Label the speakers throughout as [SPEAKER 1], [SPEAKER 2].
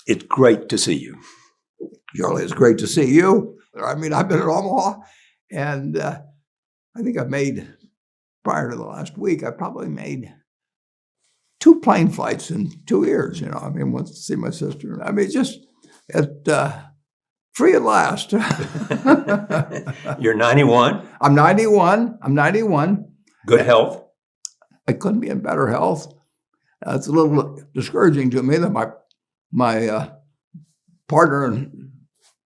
[SPEAKER 1] It's great to see you.
[SPEAKER 2] Charlie, it's great to see you. I mean, I've been in Omaha, and I think I've made, prior to the last week, I probably made 2 plane flights in 2 years. I mean, once to see my sister. I mean, just free at last.
[SPEAKER 1] You're 91.
[SPEAKER 2] I'm 91.
[SPEAKER 1] Good health.
[SPEAKER 2] I couldn't be in better health. It's a little discouraging to me that my partner in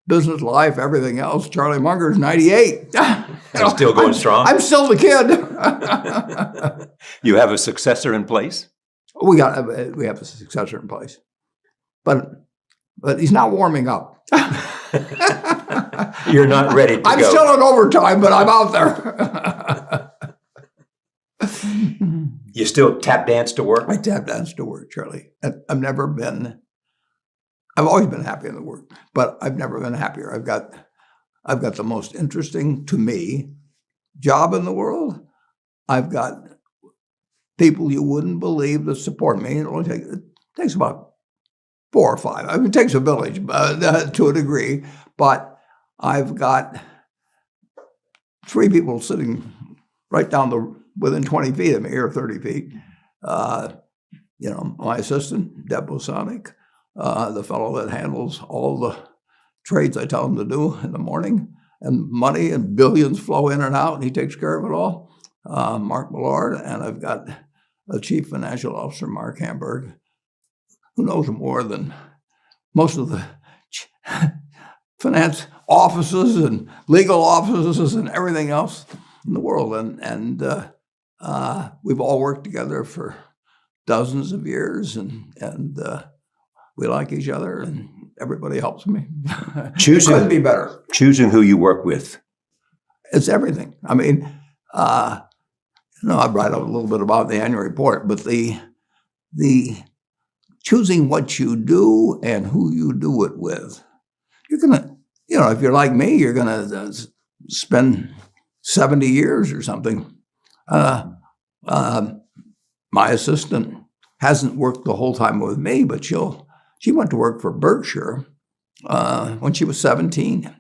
[SPEAKER 2] business life, everything else, Charlie Munger, is 98.
[SPEAKER 1] Still going strong?
[SPEAKER 2] I'm still the kid.
[SPEAKER 1] You have a successor in place?
[SPEAKER 2] We have a successor in place, but he's not warming up.
[SPEAKER 1] You're not ready to
[SPEAKER 2] I'm
[SPEAKER 1] go.
[SPEAKER 2] still in overtime, but I'm out there.
[SPEAKER 1] You still tap dance to work?
[SPEAKER 2] I tap dance to work, Charlie. I've always been happy in the work, but I've never been happier. I've got the most interesting, to me, job in the world. I've got people you wouldn't believe that support me. It takes about 4 or 5. I mean, it takes a village to a degree, but I've got 3 people sitting right within 20 feet of me, or 30 feet. My assistant, Deb Bosonic, the fellow that handles all the trades I tell him to do in the morning, and money and billions flow in and out, and he takes care of it all. Mark Millard, and I've got a chief financial officer, Mark Hamburg, who knows more than most of the finance offices and legal offices and everything else in the world. And we've all worked together for dozens of years, and we like each other, and everybody helps me. Couldn't be better.
[SPEAKER 1] Choosing who you work with.
[SPEAKER 2] It's everything. I mean, I write a little bit about the annual report, but the choosing what you do and who you do it with. You're gonna, if you're like me, you're gonna spend 70 years or something. My assistant hasn't worked the whole time with me, but she went to work for Berkshire when she was 17,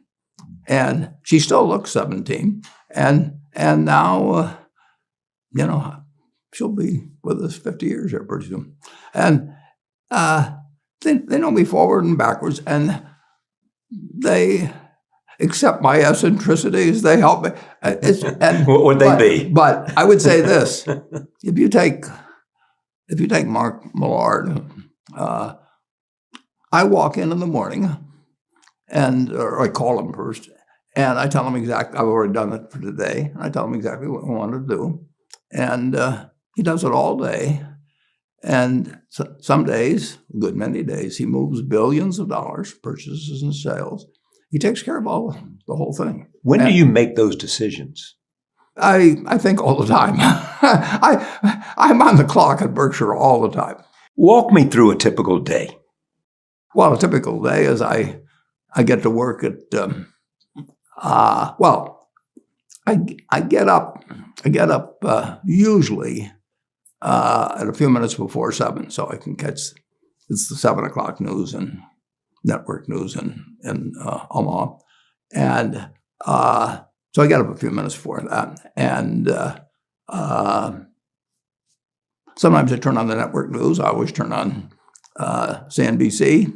[SPEAKER 2] and she still looks 17, and now she'll be with us 50 years here pretty soon, and they know me forward and backwards, and they accept my eccentricities. They help me.
[SPEAKER 1] What would they be?
[SPEAKER 2] But I would say this: if you take Mark Millard, I walk in the morning, or I call him first, and I tell him exactly. I've already done it for today, and I tell him exactly what I want to do, and he does it all day. And some days, a good many days, he moves billions of dollars, purchases and sales. He takes care of the whole thing.
[SPEAKER 1] When do you make those decisions?
[SPEAKER 2] I think all the time. I'm on the clock at Berkshire all the time.
[SPEAKER 1] Walk me through a typical day.
[SPEAKER 2] Well, a typical day is I get to work at I get up usually at a few minutes before 7, so I can catch it's the 7 o'clock news and network news in Omaha, and so I get up a few minutes before that, and sometimes I turn on the network news. I always turn on CNBC,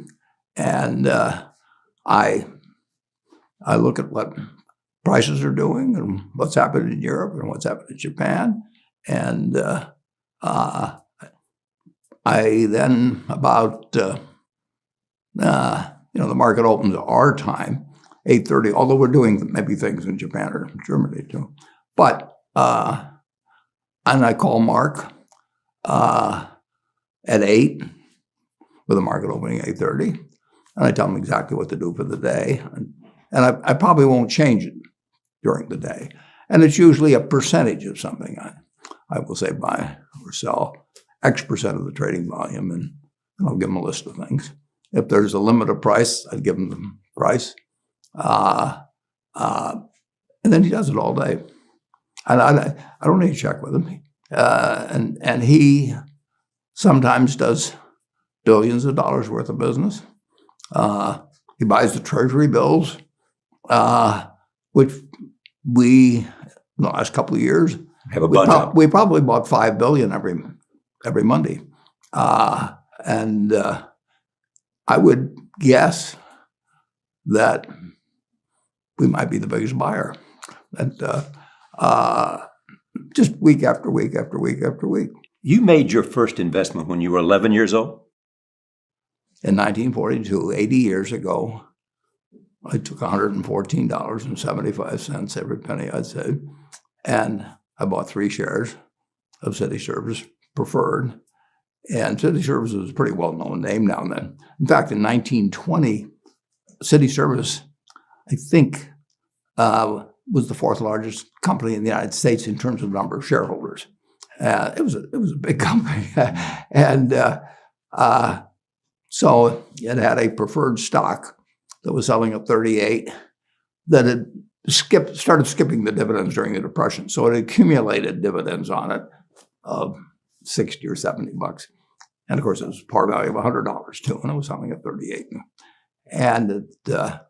[SPEAKER 2] and I look at what prices are doing and what's happened in Europe and what's happened in Japan, and I then about the market opens our time, 8:30. Although we're doing maybe things in Japan or Germany too, but and I call Mark at 8 with the market opening at 8:30, and I tell him exactly what to do for the day, and I probably won't change it during the day, and it's usually a percentage of something. I will say buy or sell X percent of the trading volume, and I'll give him a list of things. If there's a limit of price, I'd give him the price. And then he does it all day. And I don't need to check with him. And he sometimes does billions of dollars worth of business. He buys the treasury bills, which we, in the last couple of years,
[SPEAKER 1] Have a bunch of.
[SPEAKER 2] we probably bought $5 billion every Monday. And I would guess that we might be the biggest buyer. And just week after week after week after week.
[SPEAKER 1] You made your first investment when you were 11 years old?
[SPEAKER 2] In 1942, 80 years ago, I took $114.75, every penny I'd saved, and I bought 3 shares of City Service Preferred. And City Service was a pretty well-known name now and then. In fact, in 1920, City Service, I think, was the 4th largest company in the United States in terms of number of shareholders. It was a big company, and so it had a preferred stock that was selling at 38 that had started skipping the dividends during the Depression. So it accumulated dividends on it of $60 or $70. And of course, it was par value of $100 too, and it was selling at 38. And at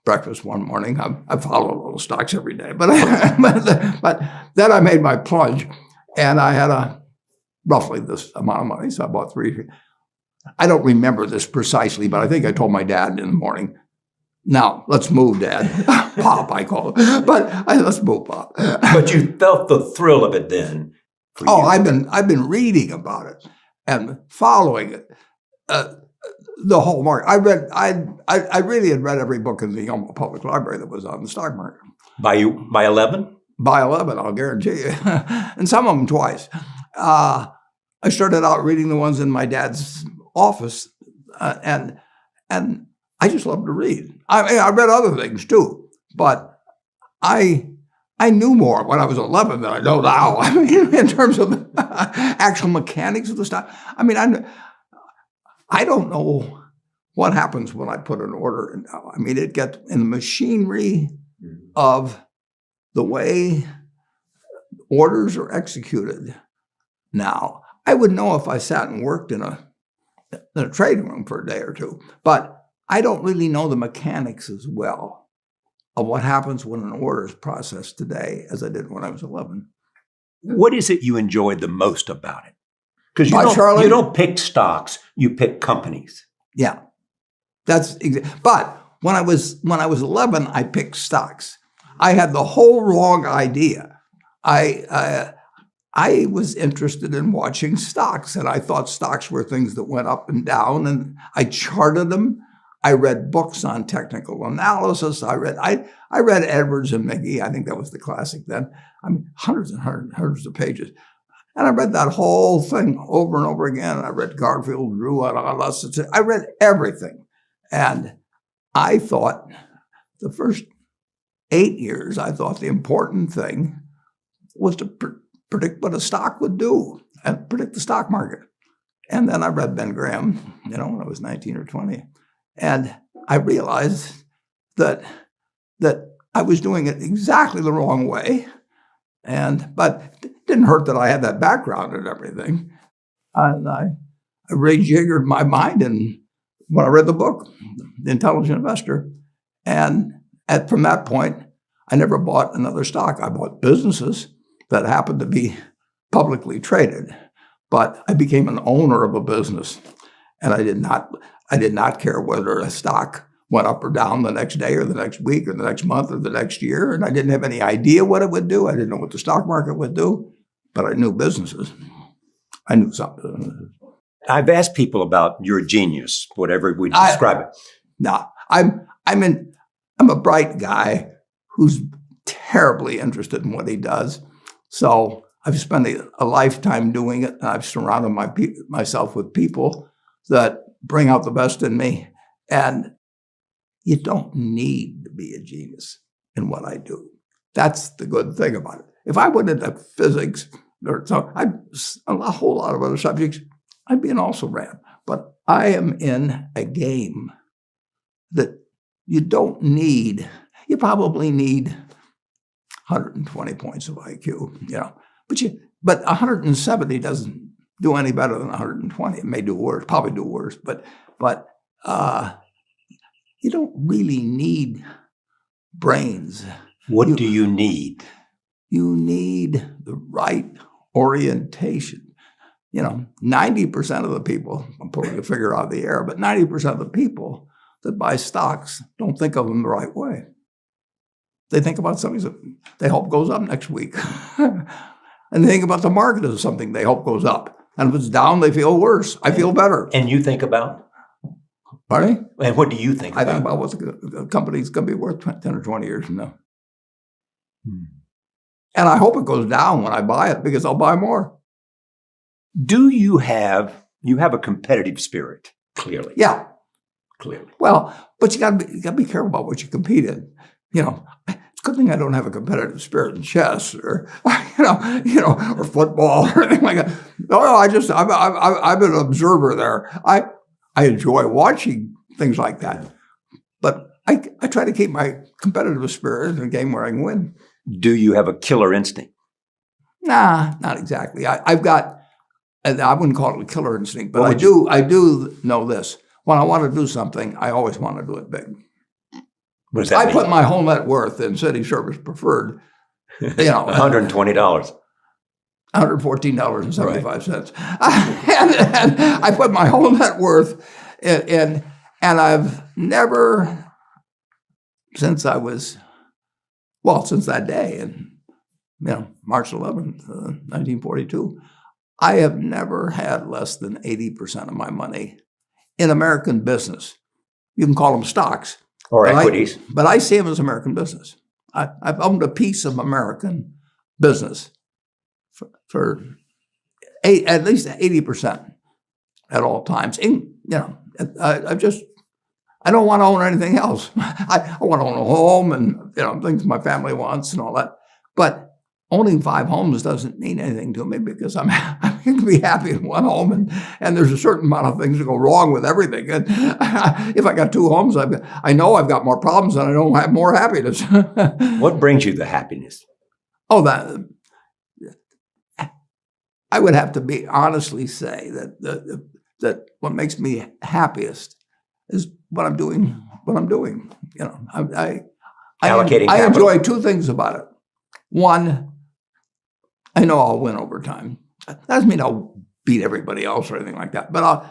[SPEAKER 2] breakfast one morning, I follow little stocks every day, but then I made my plunge, and I had roughly this amount of money, so I bought 3. I don't remember this precisely, but I think I told my dad in the morning, "Now, let's move, Dad." Pop, I call it. But let's move, Pop.
[SPEAKER 1] But you felt the thrill of it then.
[SPEAKER 2] Oh, I've been reading about it and following it. The whole market. I really had read every book in the Yuma Public Library that was on the stock market.
[SPEAKER 1] By 11?
[SPEAKER 2] By 11, I'll guarantee you. And some of them twice. I started out reading the ones in my dad's office, and I just loved to read. I read other things too, but I knew more when I was 11 than I know now. I mean, in terms of the actual mechanics of the stock. I mean, I don't know what happens when I put an order in now. I mean, it gets in the machinery of the way orders are executed now. I would know if I sat and worked in a trading room for a day or two, but I don't really know the mechanics as well of what happens when an order is processed today as I did when I was 11.
[SPEAKER 1] What is it you enjoyed the most about it? Because
[SPEAKER 2] Charlie,
[SPEAKER 1] you don't pick stocks, you pick companies.
[SPEAKER 2] Yeah, but when I was 11, I picked stocks. I had the whole wrong idea. I was interested in watching stocks, and I thought stocks were things that went up and down, and I charted them. I read books on technical analysis. I read Edwards and McGee. I think that was the classic then. I mean, hundreds and hundreds of pages. And I read that whole thing over and over again. I read Garfield, Drew, I read everything. And I thought the first 8 years, I thought the important thing was to predict what a stock would do and predict the stock market. And then I read Ben Graham, when I was 19 or 20. And I realized that I was doing it exactly the wrong way. But it didn't hurt that I had that background and everything. And I rejiggered my mind when I read the book, The Intelligent Investor. And from that point, I never bought another stock. I bought businesses that happened to be publicly traded. But I became an owner of a business. And I did not care whether a stock went up or down the next day or the next week or the next month or the next year. And I didn't have any idea what it would do. I didn't know what the stock market would do, but I knew businesses. I knew something.
[SPEAKER 1] I've asked people about your genius, whatever we describe it.
[SPEAKER 2] No, I'm a bright guy who's terribly interested in what he does. So I've spent a lifetime doing it. And I've surrounded myself with people that bring out the best in me. And you don't need to be a genius in what I do. That's the good thing about it. If I went into physics or a whole lot of other subjects, I'd be an also-ran. But I am in a game that you don't need. You probably need 120 points of IQ, but 170 doesn't do any better than 120. It may do worse, probably do worse, but you don't really need brains.
[SPEAKER 1] What do you need?
[SPEAKER 2] You need the right orientation. 90% of the people, I'm pulling a figure out of the air, but 90% of the people that buy stocks don't think of them the right way. They think about something that they hope goes up next week. And they think about the market as something they hope goes up. And if it's down, they feel worse. I feel better.
[SPEAKER 1] And you think about?
[SPEAKER 2] Pardon?
[SPEAKER 1] And what do you think about?
[SPEAKER 2] I think about what the company's going to be worth 10 or 20 years from now. And I hope it goes down when I buy it because I'll buy more.
[SPEAKER 1] Do you have a competitive spirit? Clearly.
[SPEAKER 2] Yeah.
[SPEAKER 1] Clearly.
[SPEAKER 2] Well, but you got to be careful about what you compete in. It's a good thing I don't have a competitive spirit in chess or or football or anything like that. No, I'm an observer there. I enjoy watching things like that, but I try to keep my competitive spirit in a game where I can win.
[SPEAKER 1] Do you have a killer instinct?
[SPEAKER 2] Nah, not exactly. I've got. I wouldn't call it a killer instinct, but I do know this. When I want to do something, I always want to do it big.
[SPEAKER 1] What does that mean?
[SPEAKER 2] Put my whole net worth in City Service Preferred.
[SPEAKER 1] $120.
[SPEAKER 2] $114.75. And I put my whole net worth in, and I've never, since that day, and March 11th, 1942, I have never had less than 80% of my money in American business. You can call them stocks.
[SPEAKER 1] Or equities.
[SPEAKER 2] But I see them as American business. I've owned a piece of American business for at least 80% at all times. And, I don't want to own anything else. I want to own a home and things my family wants and all that. But owning 5 homes doesn't mean anything to me because I'm going to be happy in one home, and there's a certain amount of things that go wrong with everything. And if I got 2 homes, I know I've got more problems and I don't have more happiness.
[SPEAKER 1] What brings you the happiness?
[SPEAKER 2] Oh, that I would have to be honestly say that what makes me happiest is what I'm doing. I enjoy 2 things about it. One, I know I'll win over time. That doesn't mean I'll beat everybody else or anything like that. But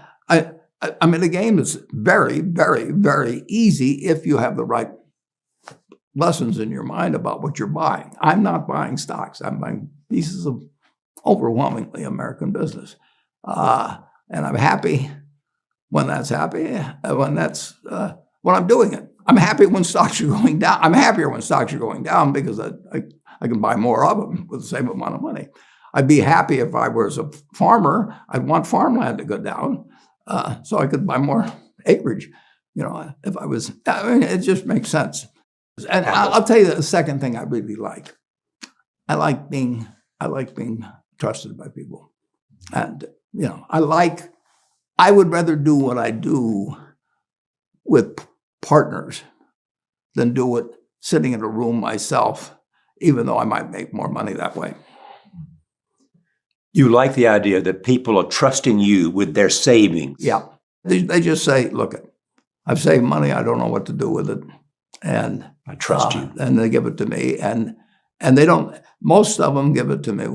[SPEAKER 2] I'm in a game that's very, very, very easy if you have the right lessons in your mind about what you're buying. I'm not buying stocks. I'm buying pieces of overwhelmingly American business. And I'm happy when that's when I'm doing it. I'm happy when stocks are going down. I'm happier when stocks are going down because I can buy more of them with the same amount of money. I'd be happy if I was a farmer. I'd want farmland to go down so I could buy more acreage. If I was, it just makes sense. And I'll tell you the second thing I really like. I like being trusted by people, and I would rather do what I do with partners than do it sitting in a room myself, even though I might make more money that way.
[SPEAKER 1] You like the idea that people are trusting you with their savings.
[SPEAKER 2] Yeah. They just say, look, I've saved money. I don't know what to do with it. And
[SPEAKER 1] I trust you.
[SPEAKER 2] And they give it to me. And they don't, most of them give it to me.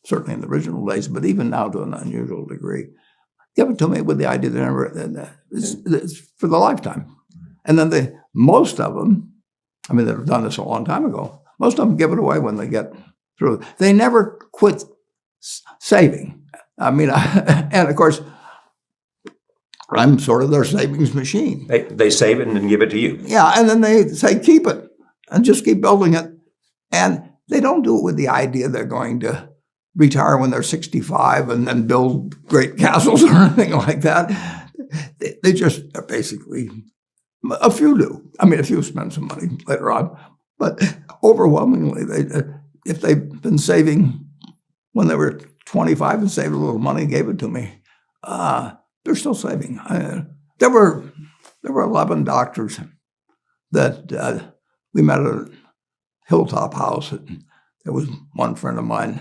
[SPEAKER 2] Certainly in the original days, but even now to an unusual degree, give it to me with the idea that it's for the lifetime. And then most of them, they've done this a long time ago. Most of them give it away when they get through. They never quit saving. And of course, I'm sort of their savings machine.
[SPEAKER 1] They save it and then give it to you.
[SPEAKER 2] Yeah, and then they say, keep it and just keep building it. And they don't do it with the idea they're going to retire when they're 65 and then build great castles or anything like that. They just are basically, a few do. A few spend some money later on. But overwhelmingly, if they've been saving when they were 25 and saved a little money and gave it to me, they're still saving. There were 11 doctors that we met at a hilltop house. There was one friend of mine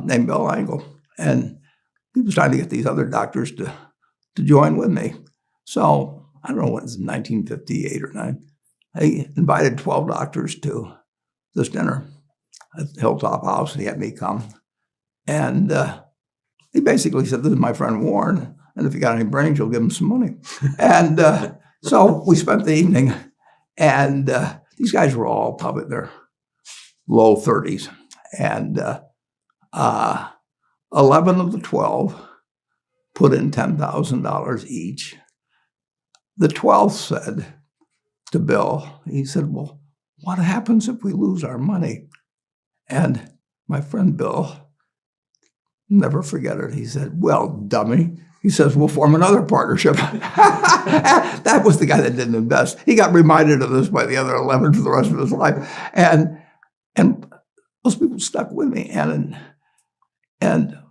[SPEAKER 2] named Bill Angle, and he was trying to get these other doctors to join with me. So I don't know what it was, 1958 or 9. He invited 12 doctors to this dinner at Hilltop House. He had me come. And he basically said, this is my friend Warren, and if you got any brains, you'll give him some money. And so we spent the evening, and these guys were all probably in their low 30s. And 11 of the 12 put in $10,000 each. The 12th said to Bill, he said, well, what happens if we lose our money? And my friend Bill, never forget it, he said, well, dummy. He says, we'll form another partnership. That was the guy that didn't invest. He got reminded of this by the other 11 for the rest of his life. And those people stuck with me. And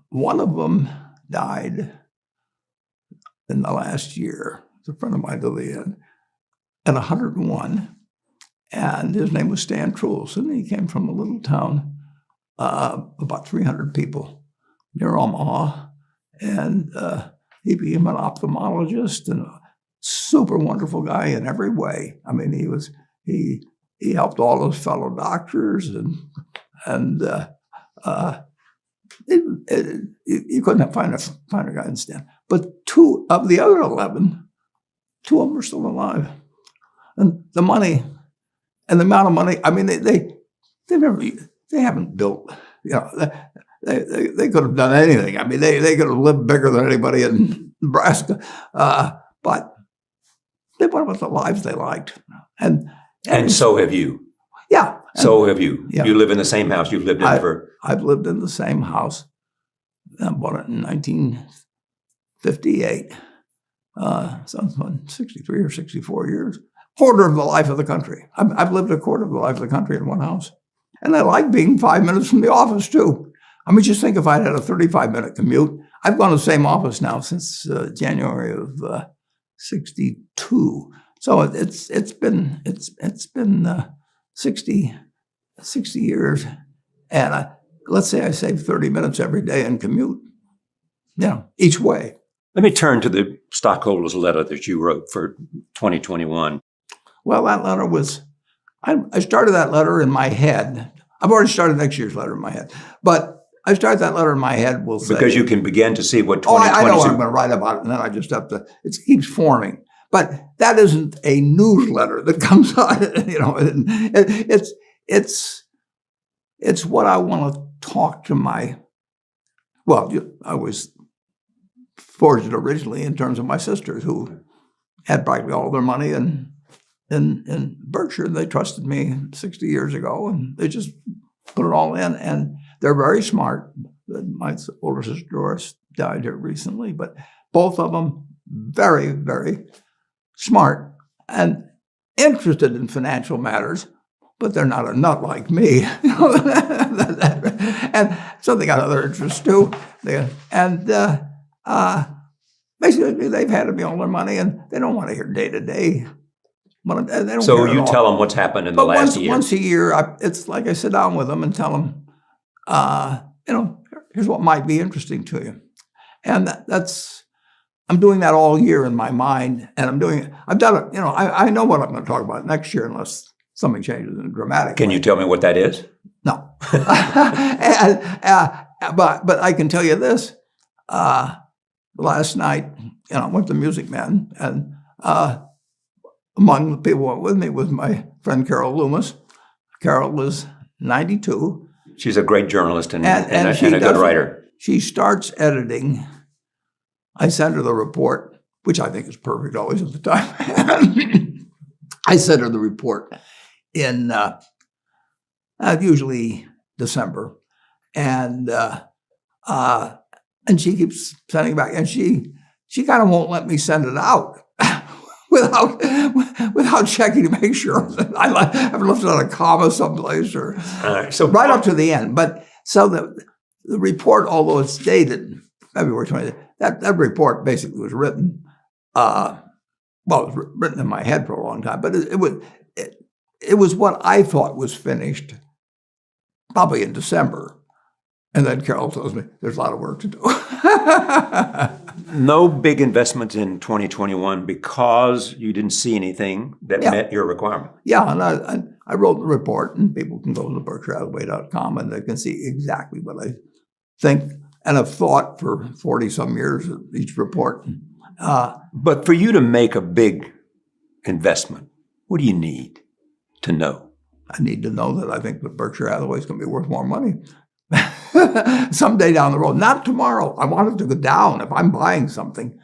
[SPEAKER 2] one of them died in the last year. It's a friend of mine to the end, at 101. And his name was Stan Truls. And he came from a little town, about 300 people near Omaha. And he became an ophthalmologist and a super wonderful guy in every way. I mean, he helped all his fellow doctors, and you couldn't find a guy in Stan. But 2 of the other 11, 2 of them are still alive. And the money and the amount of money, I mean, they haven't built, they could have done anything. I mean, they could have lived bigger than anybody in Nebraska, but they went with the lives they liked. And
[SPEAKER 3] so have you.
[SPEAKER 2] Yeah.
[SPEAKER 3] So have you.
[SPEAKER 2] Yeah.
[SPEAKER 3] You live in the same house you've lived in for...
[SPEAKER 2] I've lived in the same house. I bought it in 1958. So 63 or 64 years. Quarter of the life of the country. I've lived a quarter of the life of the country in one house. And I like being 5 minutes from the office, too. I mean, just think if I had a 35-minute commute. I've gone to the same office now since January of 62. So it's been 60 years. And let's say I save 30 minutes every day in commute, each way.
[SPEAKER 1] Let me turn to the stockholders' letter that you wrote for 2021.
[SPEAKER 2] Well, that letter was, I started that letter in my head. I've already started next year's letter in my head. But I started that letter in my head, we'll say.
[SPEAKER 1] Because you can begin to see what 2022...
[SPEAKER 2] I know what I'm going to write about it, and then I just have to, it keeps forming. But that isn't a newsletter that comes out, it's what I want to talk to I was forged it originally in terms of my sisters who had practically all their money in Berkshire. They trusted me 60 years ago, and they just put it all in. And they're very smart. My older sister Doris died here recently, but both of them very, very smart and interested in financial matters, but they're not a nut like me. And so they got other interests too. Basically, they've handed me all their money, and they don't want to hear day to day.
[SPEAKER 1] So you tell them what's happened in the last year.
[SPEAKER 2] Once a year, it's like I sit down with them and tell them, here's what might be interesting to you. And I'm doing that all year in my mind, and I've done it, I know what I'm going to talk about next year unless something changes in a dramatic
[SPEAKER 1] Can
[SPEAKER 2] way.
[SPEAKER 1] you tell me what that is?
[SPEAKER 2] No. But I can tell you this. Last night, I went to Music Man, and among the people who went with me was my friend Carol Loomis. Carol was 92.
[SPEAKER 1] She's a great journalist and a
[SPEAKER 2] she
[SPEAKER 1] good writer.
[SPEAKER 2] She starts editing. I send her the report, which I think is perfect always at the time. I send her the report in usually December. And she keeps sending it back. And she kind of won't let me send it out without checking to make sure that I've left out a comma someplace or
[SPEAKER 1] so
[SPEAKER 2] right up to the end. But so the report, although it's dated February 20th, that report basically was written. It was written in my head for a long time, but it was what I thought was finished, probably in December. And then Carol tells me there's a lot of work to do.
[SPEAKER 3] No big investments in 2021 because you didn't see anything that met your requirement.
[SPEAKER 2] Yeah, and I wrote the report, and people can go to berkshirehathaway.com and they can see exactly what I think and have thought for 40-some years of each report.
[SPEAKER 3] But for you to make a big investment, what do you need to know?
[SPEAKER 2] I need to know that I think that Berkshire Hathaway is going to be worth more money someday down the road. Not tomorrow. I want it to go down if I'm buying something.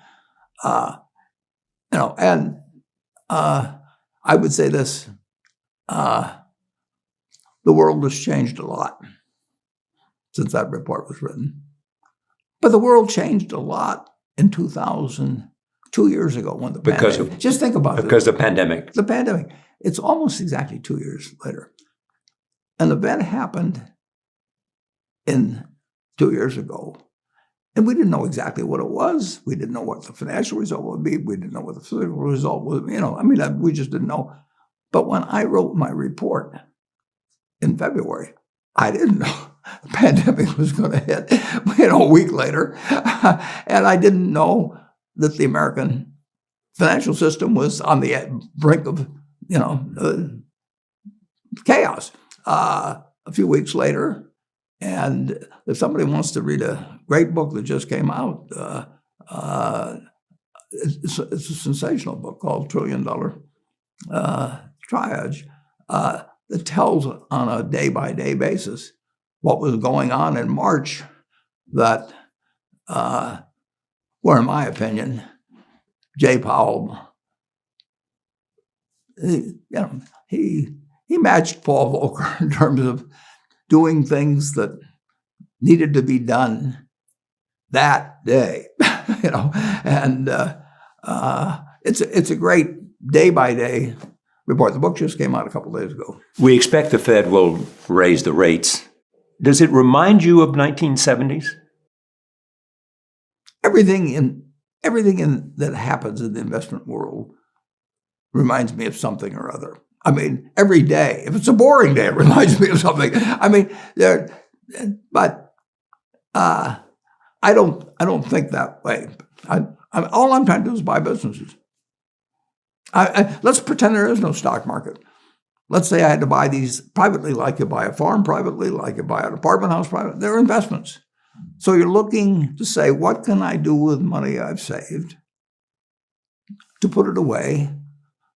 [SPEAKER 2] And I would say this. The world has changed a lot since that report was written. But the world changed a lot in 2000, 2 years ago when the pandemic. Just think about it.
[SPEAKER 3] Because of the pandemic.
[SPEAKER 2] The pandemic. It's almost exactly 2 years later. An event happened 2 years ago, and we didn't know exactly what it was. We didn't know what the financial result would be. We didn't know what the physical result was. We just didn't know. But when I wrote my report in February, I didn't know the pandemic was going to hit, a week later. And I didn't know that the American financial system was on the brink of, chaos. A few weeks later, and if somebody wants to read a great book that just came out, it's a sensational book called $1 Trillion Triage that tells on a day-by-day basis what was going on in March that, where, in my opinion, Jay Powell, he matched Paul Volcker in terms of doing things that needed to be done that day, and it's a great day-by-day report. The book just came out a couple of days ago.
[SPEAKER 3] We expect the Fed will raise the rates. Does it remind you of 1970s?
[SPEAKER 2] Everything that happens in the investment world reminds me of something or other. I mean, every day. If it's a boring day, it reminds me of something. I mean, but I don't think that way. All I'm trying to do is buy businesses. Let's pretend there is no stock market. Let's say I had to buy these privately, like you buy a farm privately, like you buy an apartment house privately. They're investments. So you're looking to say, what can I do with money I've saved to put it away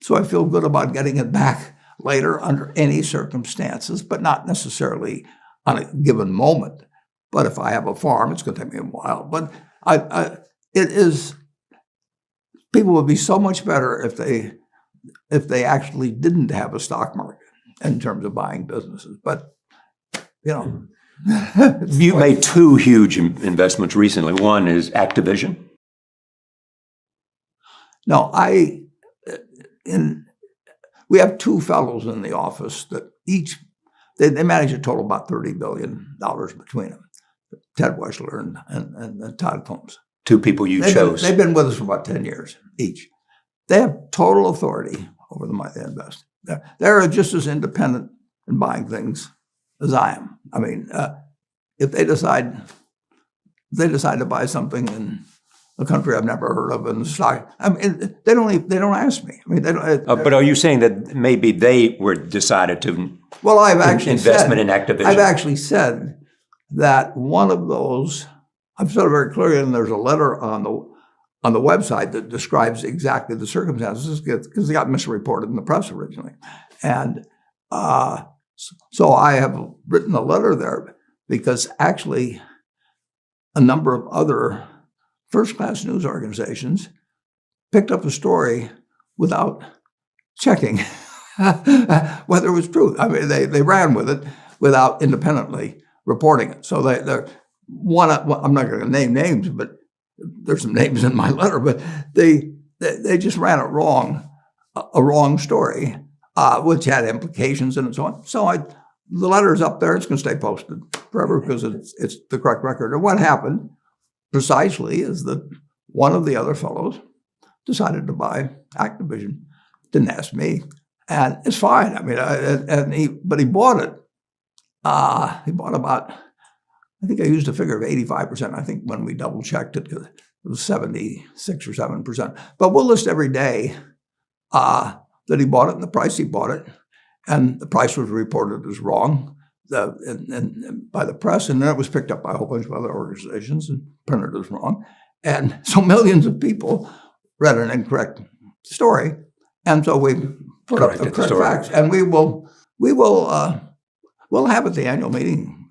[SPEAKER 2] so I feel good about getting it back later under any circumstances, but not necessarily on a given moment. But if I have a farm, it's going to take me a while. But people would be so much better if they actually didn't have a stock market in terms of buying businesses. But,
[SPEAKER 3] You made two huge investments recently. One is Activision.
[SPEAKER 2] No, we have two fellows in the office that each, they manage a total of about $30 billion between them, Ted Weschler and Todd Combs.
[SPEAKER 3] Two people you chose.
[SPEAKER 2] They've been with us for about 10 years each. They have total authority over the money they invest. They're just as independent in buying things as I am. I mean, if they decide to buy something in a country I've never heard of in the stock, I mean, they don't ask me. I mean, they don't.
[SPEAKER 3] But are you saying that maybe they were decided to?
[SPEAKER 2] Well, I've actually
[SPEAKER 3] investment in Activision.
[SPEAKER 2] I've actually said that one of those. I've said it very clearly, and there's a letter on the website that describes exactly the circumstances because they got misreported in the press originally, and so I have written a letter there because actually a number of other first-class news organizations picked up a story without checking whether it was true. I mean, they ran with it without independently reporting it. So they're one. I'm not going to name names, but there's some names in my letter. But they just ran it wrong, a wrong story, which had implications and so on. So the letter's up there. It's going to stay posted forever because it's the correct record. And what happened precisely is that one of the other fellows decided to buy Activision. Didn't ask me, and it's fine. I mean, but he bought it. He bought about I think I used a figure of 85%. I think when we double checked it, it was 76 or 7%. But we'll list every day that he bought it and the price he bought it. And the price was reported as wrong by the press. And then it was picked up by a whole bunch of other organizations and printed as wrong. And so millions of people read an incorrect story. And so we put up the correct facts. And we'll have at the annual meeting.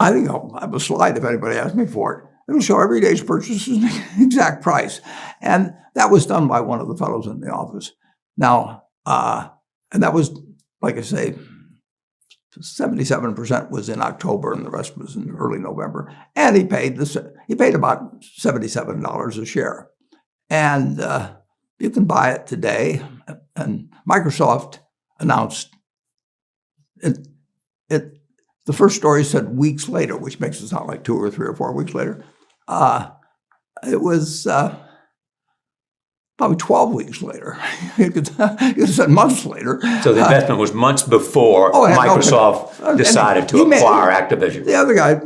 [SPEAKER 2] I think I'll have a slide if anybody asks me for it. It'll show every day's purchases and the exact price. And that was done by one of the fellows in the office. Now, and that was, like I say, 77% was in October and the rest was in early November. And he paid about $77 a share. And you can buy it today. And Microsoft announced it. The first story said weeks later, which makes it sound like 2 or 3 or 4 weeks later. It was probably 12 weeks later. You could have said months later.
[SPEAKER 3] So the investment was months before Microsoft decided to acquire Activision.
[SPEAKER 2] The other guy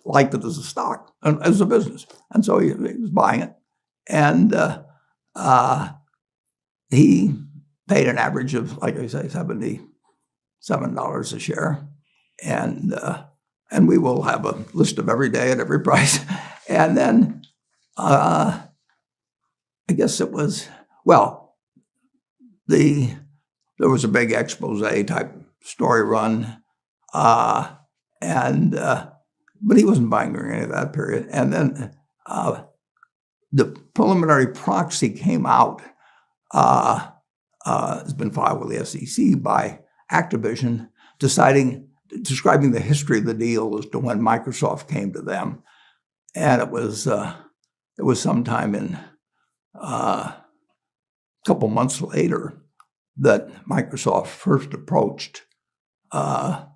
[SPEAKER 2] liked it as a stock, as a business. And so he was buying it. And he paid an average of, like I say, $77 a share. And we will have a list of every day at every price. And then I guess it was, there was a big expose type story run. But he wasn't buying during any of that period. And then the preliminary proxy came out. It's been filed with the SEC by Activision, describing the history of the deal as to when Microsoft came to them. And it was sometime in a couple months later that Microsoft first approached Bobby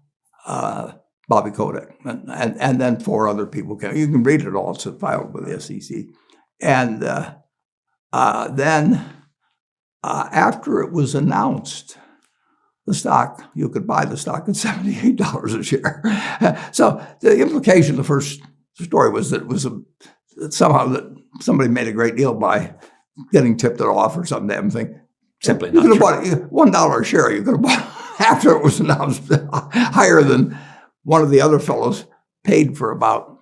[SPEAKER 2] Kotick, and then 4 other people came. You can read it all; it's filed with the SEC. And then after it was announced, the stock, you could buy the stock at $78 a share. So the implication of the first story was that it was somehow that somebody made a great deal by getting tipped it off or something damn thing.
[SPEAKER 3] Simply
[SPEAKER 2] you
[SPEAKER 3] not
[SPEAKER 2] could have bought $1 a share. You could have bought after it was announced higher than one of the other fellows paid for about.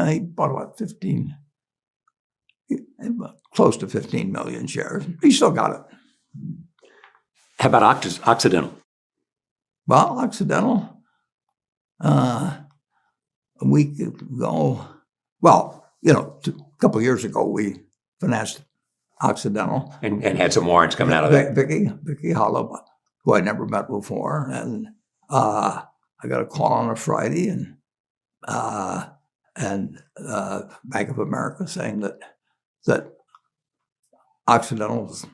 [SPEAKER 2] He bought about close to 15 million shares. He still got it.
[SPEAKER 3] How about Occidental?
[SPEAKER 2] Well, Occidental, a week ago, a couple of years ago, we financed Occidental.
[SPEAKER 3] And had some warrants coming out of that.
[SPEAKER 2] Vicky Hollow, who I'd never met before. And I got a call on a Friday and Bank of America saying that Occidental was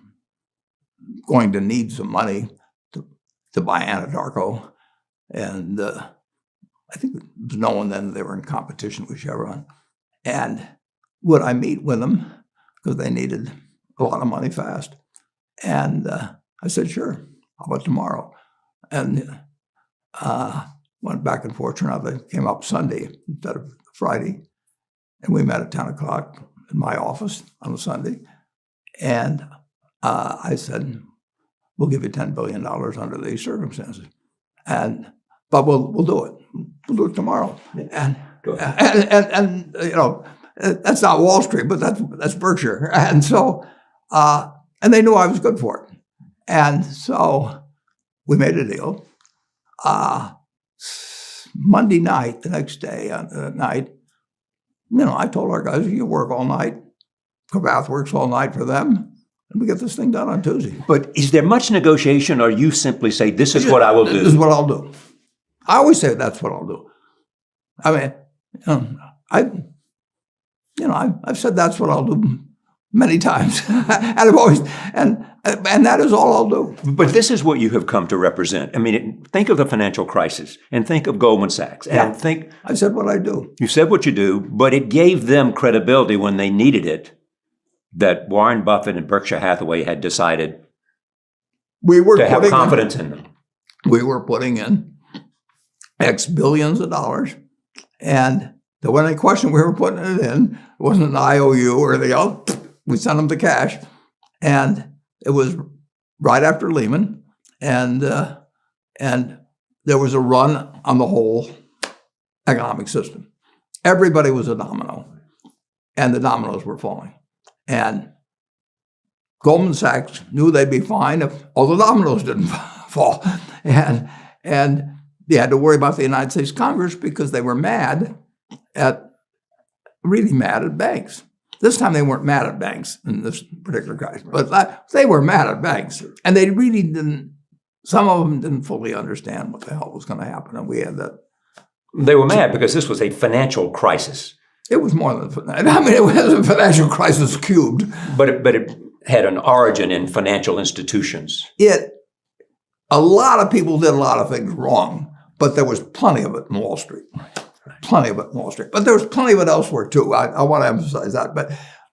[SPEAKER 2] going to need some money to buy Anadarko. And I think it was known then they were in competition with Chevron. And would I meet with them? Because they needed a lot of money fast. And I said, sure, how about tomorrow? And went back and forth. Turned out they came up Sunday instead of Friday. And we met at 10 o'clock in my office on a Sunday. And I said, we'll give you $10 billion under these circumstances. But we'll do it. We'll do it tomorrow. And that's not Wall Street, but that's Berkshire. And so, and they knew I was good for it. And so we made a deal. Monday night, the next day, night, I told our guys, you work all night. Cravath works all night for them. And we get this thing done on Tuesday.
[SPEAKER 3] But is there much negotiation, or you simply say, this is what I will do?
[SPEAKER 2] This is what I'll do. I always say that's what I'll do. I mean, I've said that's what I'll do many times. And I've always, and that is all I'll do.
[SPEAKER 3] But this is what you have come to represent. I mean, think of the financial crisis and think of Goldman Sachs. And think,
[SPEAKER 2] I said what I do.
[SPEAKER 3] You said what you do, but it gave them credibility when they needed it, that Warren Buffett and Berkshire Hathaway had decided to have confidence in them.
[SPEAKER 2] We were putting in X billions of dollars And there wasn't any question we were putting it in. It wasn't an IOU or anything else. We sent them the cash. And it was right after Lehman. And there was a run on the whole economic system. Everybody was a domino. And the dominoes were falling. And Goldman Sachs knew they'd be fine if all the dominoes didn't fall. And they had to worry about the United States Congress because they were really mad at banks. This time they weren't mad at banks in this particular case, but they were mad at banks. And they really didn't, some of them didn't fully understand what the hell was going to happen. And we had that.
[SPEAKER 3] They were mad because this was a financial crisis.
[SPEAKER 2] It was more than that. I mean, it was a financial crisis cubed.
[SPEAKER 3] But it had an origin in financial institutions.
[SPEAKER 2] A lot of people did a lot of things wrong, but there was plenty of it in Wall Street. Plenty of it in Wall Street. But there was plenty of it elsewhere too. I want to emphasize that.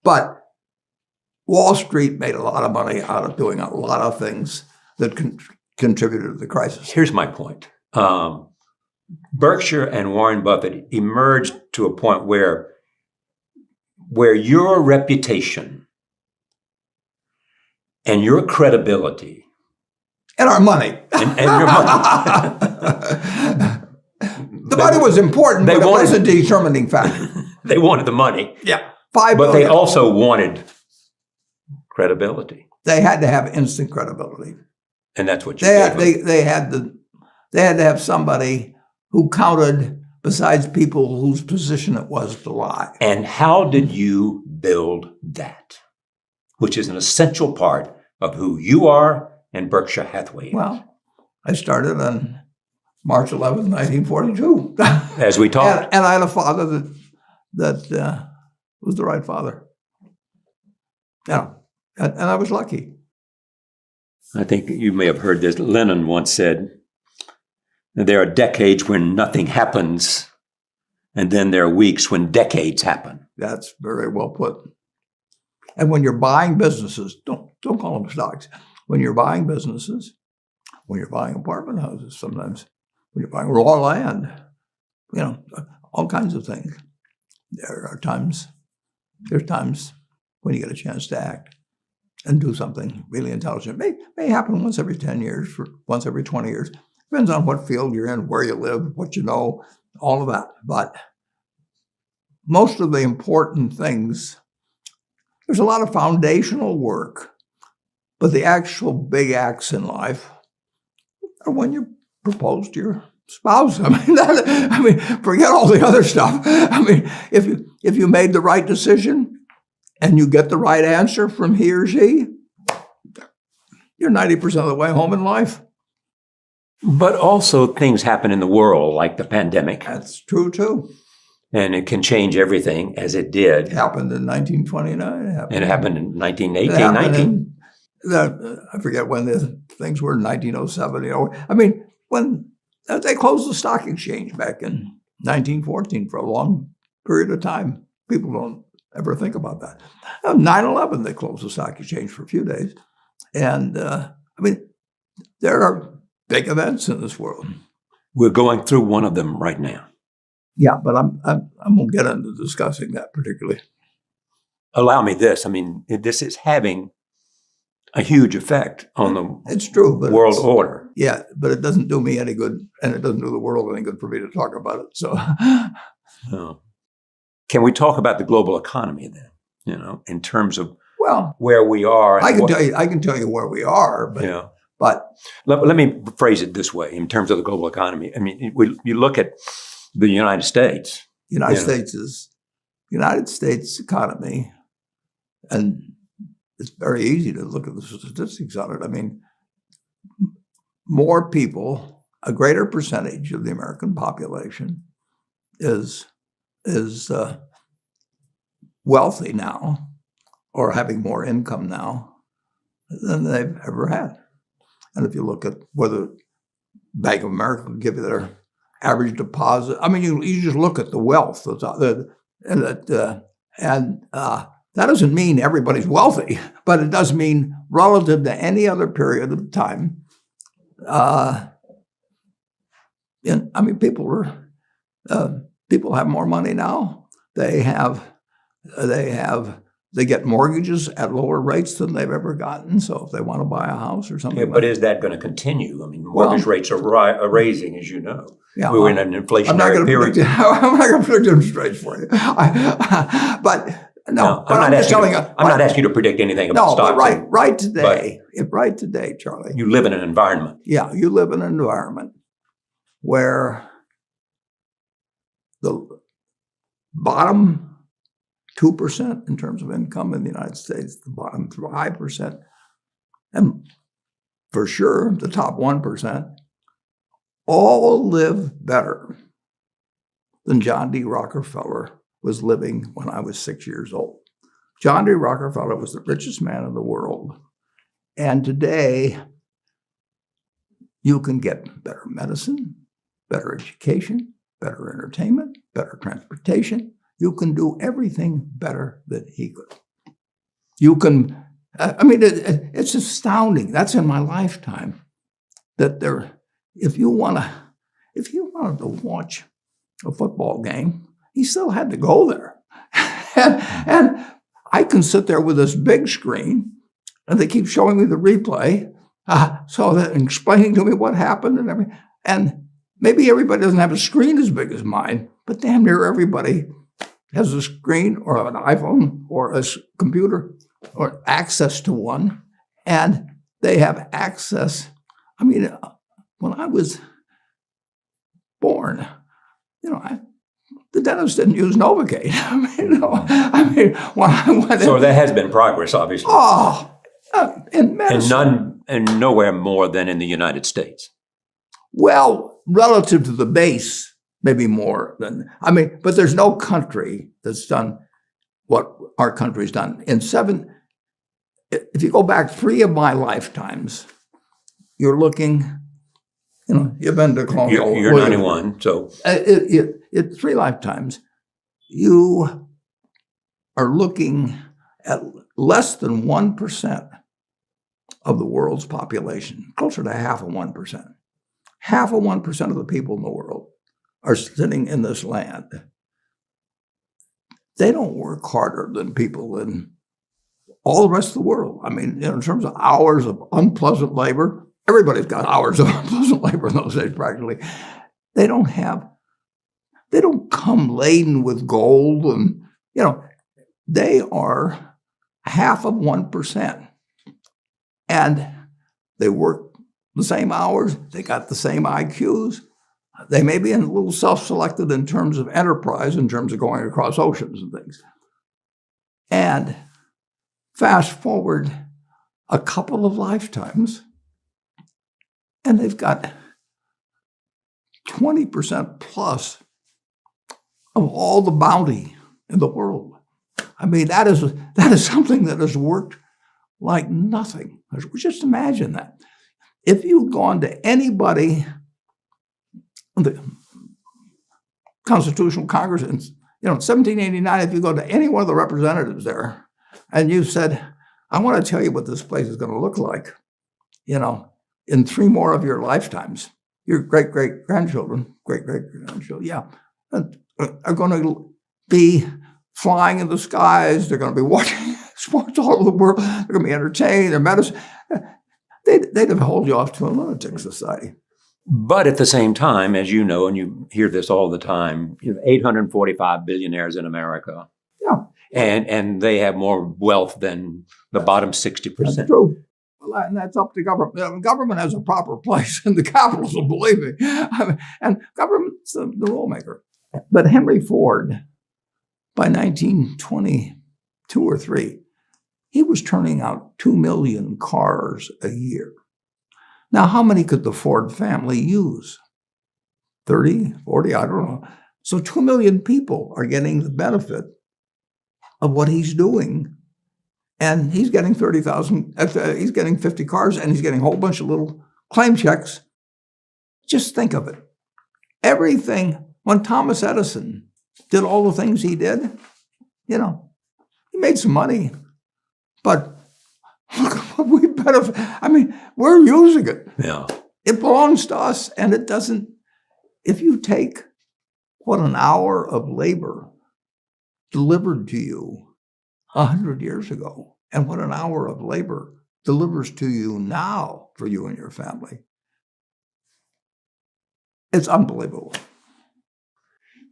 [SPEAKER 2] But Wall Street made a lot of money out of doing a lot of things that contributed to the crisis.
[SPEAKER 3] Here's my point. Berkshire and Warren Buffett emerged to a point where your reputation and your credibility
[SPEAKER 2] and our money.
[SPEAKER 3] And your money.
[SPEAKER 2] The money was important, but it wasn't a determining factor.
[SPEAKER 3] They wanted the money.
[SPEAKER 2] Yeah.
[SPEAKER 3] But they also wanted credibility.
[SPEAKER 2] They had to have instant credibility.
[SPEAKER 3] And that's what you gave them.
[SPEAKER 2] They had to have somebody who counted besides people whose position it was to lie.
[SPEAKER 3] And how did you build that? Which is an essential part of who you are and Berkshire Hathaway is.
[SPEAKER 2] Well, I started on March 11th, 1942.
[SPEAKER 3] As we talked.
[SPEAKER 2] And I had a father that was the right father. Yeah, and I was lucky.
[SPEAKER 1] I think you may have heard this. Lenin once said, there are decades when nothing happens, and then there are weeks when decades happen.
[SPEAKER 2] That's very well put. And when you're buying businesses, don't call them stocks. When you're buying businesses, when you're buying apartment houses, sometimes when you're buying raw land, all kinds of things. There's times when you get a chance to act and do something really intelligent. It may happen once every 10 years, once every 20 years. Depends on what field you're in, where you live, what you know, all of that. But most of the important things, there's a lot of foundational work, but the actual big acts in life are when you propose to your spouse. I mean, forget all the other stuff. I mean, if you made the right decision and you get the right answer from he or she, you're 90% of the way home in life.
[SPEAKER 3] But also things happen in the world, like the pandemic.
[SPEAKER 2] That's true, too.
[SPEAKER 3] And it can change everything, as it did.
[SPEAKER 2] It happened in 1929.
[SPEAKER 3] It happened in 1918, 19.
[SPEAKER 2] I forget when the things were, in 1907. I mean, when they closed the stock exchange back in 1914 for a long period of time. People don't ever think about that. 9/11, they closed the stock exchange for a few days. And, there are big events in this world.
[SPEAKER 3] We're going through one of them right now.
[SPEAKER 2] Yeah, but I won't get into discussing that particularly.
[SPEAKER 3] Allow me this. I mean, this is having a huge effect on the
[SPEAKER 2] it's true, but
[SPEAKER 3] world order.
[SPEAKER 2] Yeah, but it doesn't do me any good, and it doesn't do the world any good for me to talk about it. So,
[SPEAKER 3] Can we talk about the global economy then? In terms of where we are.
[SPEAKER 2] I can tell you where we are, but but
[SPEAKER 3] let me phrase it this way: in terms of the global economy. I mean, you look at the United States.
[SPEAKER 2] United States economy, and it's very easy to look at the statistics on it. I mean, more people, a greater percentage of the American population is wealthy now, or having more income now than they've ever had. And if you look at whether Bank of America will give you their average deposit, I mean, you just look at the wealth that's out there, and that doesn't mean everybody's wealthy, but it does mean relative to any other period of time. People were People have more money now. They get mortgages at lower rates than they've ever gotten. So if they want to buy a house or something,
[SPEAKER 3] But is that going to continue? I mean, mortgage rates are raising, as you know.
[SPEAKER 2] Yeah,
[SPEAKER 3] we were in an inflationary period.
[SPEAKER 2] I'm not going to predict interest rates for you. But I'm not
[SPEAKER 3] asking you to predict anything about stocks.
[SPEAKER 2] But right today, Charlie.
[SPEAKER 3] You live in an environment.
[SPEAKER 2] Yeah, you live in an environment where the bottom 2% in terms of income in the United States, the bottom 5%, and for sure the top 1%, all live better than John D. Rockefeller was living when I was 6 years old. John D. Rockefeller was the richest man in the world. And today, you can get better medicine, better education, better entertainment, better transportation. You can do everything better than he could. You can, it's astounding. That's in my lifetime. That if you wanted to watch a football game, he still had to go there. and I can sit there with this big screen, and they keep showing me the replay, so that explaining to me what happened and everything. And maybe everybody doesn't have a screen as big as mine, but damn near everybody has a screen or an iPhone or a computer or access to one, and they have access. I mean, when I was born, the dentist didn't use Novocaine. When I went
[SPEAKER 3] so there has been progress, obviously.
[SPEAKER 2] In medicine.
[SPEAKER 3] And nowhere more than in the United States.
[SPEAKER 2] Well, relative to the base, maybe more than, but there's no country that's done what our country's done. If you go back 3 of my lifetimes, you're looking, you've been to colonial.
[SPEAKER 3] You're 91, so.
[SPEAKER 2] 3 lifetimes, you are looking at less than 1% of the world's population, closer to half of 1%. Half of 1% of the people in the world are sitting in this land. They don't work harder than people in all the rest of the world. In terms of hours of unpleasant labor, everybody's got hours of unpleasant labor in those days practically. They don't come laden with gold and, they are half of 1%. And they work the same hours, they got the same IQs. They may be a little self-selected in terms of enterprise, in terms of going across oceans and things. And fast forward a couple of lifetimes, and they've got 20% plus of all the bounty in the world. That is something that has worked like nothing. Just imagine that. If you'd gone to anybody, the Constitutional Congress in 1789, if you go to any one of the representatives there, and you said, I want to tell you what this place is going to look like, in 3 more of your lifetimes, your great-great-grandchildren, are going to be flying in the skies. They're going to be watching sports all over the world. They're going to be entertained. Their medicine. They'd have hauled you off to a lunatic society.
[SPEAKER 3] But at the same time, as you know, and you hear this all the time, 845 billionaires in America.
[SPEAKER 2] Yeah.
[SPEAKER 3] And they have more wealth than the bottom 60%.
[SPEAKER 2] That's true. Well, and that's up to government. Government has a proper place in the capitalism, believe me. And government's the rule-maker. But Henry Ford, by 1922 or 3, he was turning out 2 million cars a year. Now, how many could the Ford family use? 30, 40, I don't know. So 2 million people are getting the benefit of what he's doing. And he's getting 30,000, he's getting 50 cars, and he's getting a whole bunch of little claim checks. Just think of it. Everything, when Thomas Edison did all the things he did, he made some money. But look what we benefit. We're using it.
[SPEAKER 3] Yeah.
[SPEAKER 2] It belongs to us, and it doesn't. If you take what an hour of labor delivered to you 100 years ago, and what an hour of labor delivers to you now for you and your family. It's unbelievable.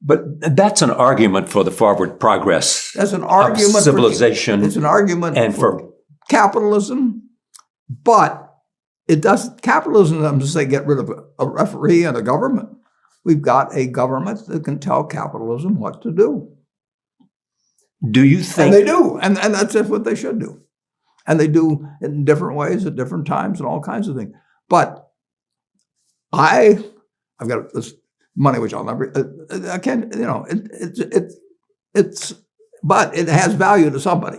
[SPEAKER 3] But that's an argument for the forward progress
[SPEAKER 2] That's an argument
[SPEAKER 3] of civilization.
[SPEAKER 2] It's an argument
[SPEAKER 3] and for
[SPEAKER 2] capitalism, but it doesn't. Capitalism doesn't say get rid of a referee and a government. We've got a government that can tell capitalism what to do.
[SPEAKER 3] Do you think
[SPEAKER 2] And they do, and that's just what they should do. And they do it in different ways at different times and all kinds of things. But I've got this money which I'll never. I can't. It's. But it has value to somebody.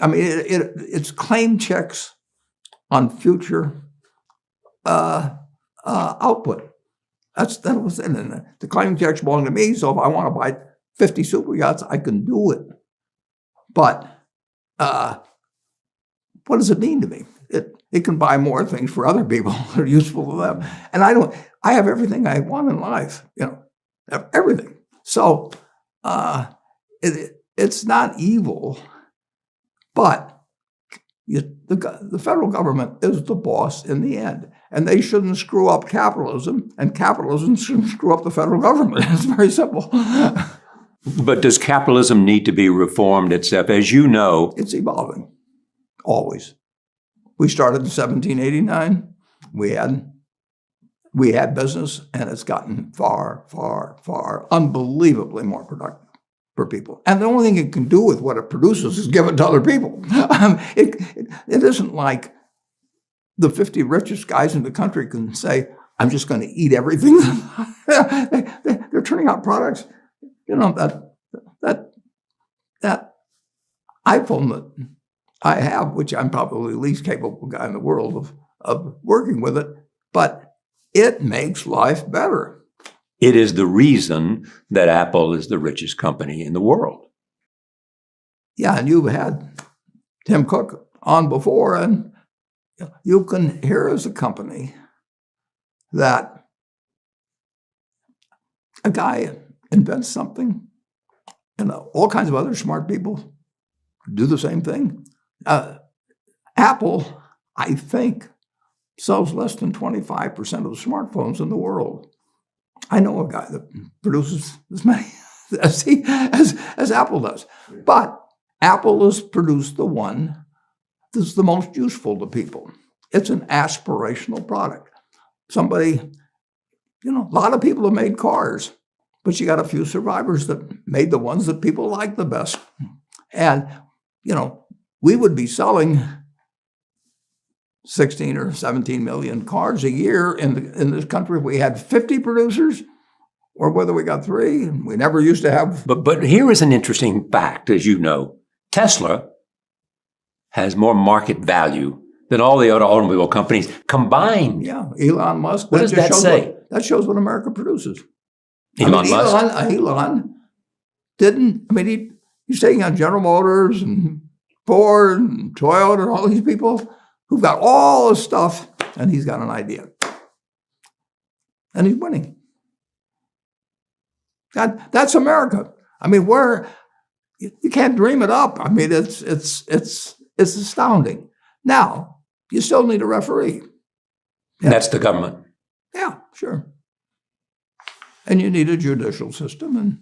[SPEAKER 2] I mean, it's claim checks on future output. That was it. And the claim checks belong to me. So if I want to buy 50 super yachts, I can do it. But what does it mean to me? It can buy more things for other people that are useful to them. And I have everything I want in life, everything. So it's not evil, but the federal government is the boss in the end. And they shouldn't screw up capitalism, and capitalism shouldn't screw up the federal government. It's very simple.
[SPEAKER 3] But does capitalism need to be reformed itself? As you know,
[SPEAKER 2] it's evolving, always. We started in 1789. We had business, and it's gotten far, far, far, unbelievably more productive for people. And the only thing it can do with what it produces is give it to other people. It isn't like the 50 richest guys in the country can say, I'm just going to eat everything. They're turning out products. That iPhone that I have, which I'm probably the least capable guy in the world of working with it, but it makes life better.
[SPEAKER 3] it is the reason that Apple is the richest company in the world.
[SPEAKER 2] Yeah, and you've had Tim Cook on before, and you can hear as a company that a guy invents something, and all kinds of other smart people do the same thing. Apple, I think, sells less than 25% of the smartphones in the world. I know a guy that produces as many as Apple does. But Apple has produced the one that's the most useful to people. It's an aspirational product. Somebody, a lot of people have made cars, but you got a few survivors that made the ones that people like the best. And, we would be selling 16 or 17 million cars a year in this country if we had 50 producers, or whether we got 3. We never used to have.
[SPEAKER 3] But here is an interesting fact, as you know. Tesla has more market value than all the other automobile companies combined.
[SPEAKER 2] Yeah, Elon Musk.
[SPEAKER 3] What does that say?
[SPEAKER 2] That shows what America produces.
[SPEAKER 3] Elon Musk?
[SPEAKER 2] Elon didn't, he's taking on General Motors and Ford and Toyota and all these people who've got all this stuff, and he's got an idea. And he's winning. That's America. You can't dream it up. It's astounding. Now, you still need a referee.
[SPEAKER 3] Yeah. That's the government.
[SPEAKER 2] Yeah, sure. And you need a judicial system, and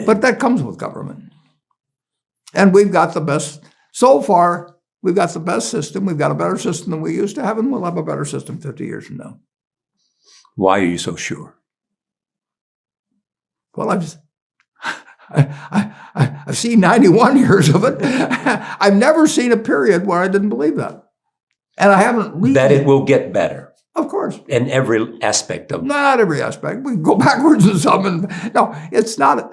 [SPEAKER 2] but that comes with government. And we've got the best, so far, we've got the best system. We've got a better system than we used to have, and we'll have a better system 50 years from now.
[SPEAKER 3] Why are you so sure?
[SPEAKER 2] Well, I've seen 91 years of it. I've never seen a period where I didn't believe that. And I haven't really.
[SPEAKER 3] That it will get better.
[SPEAKER 2] Of course.
[SPEAKER 3] In every aspect of.
[SPEAKER 2] Not every aspect. We can go backwards in some. No, it's not.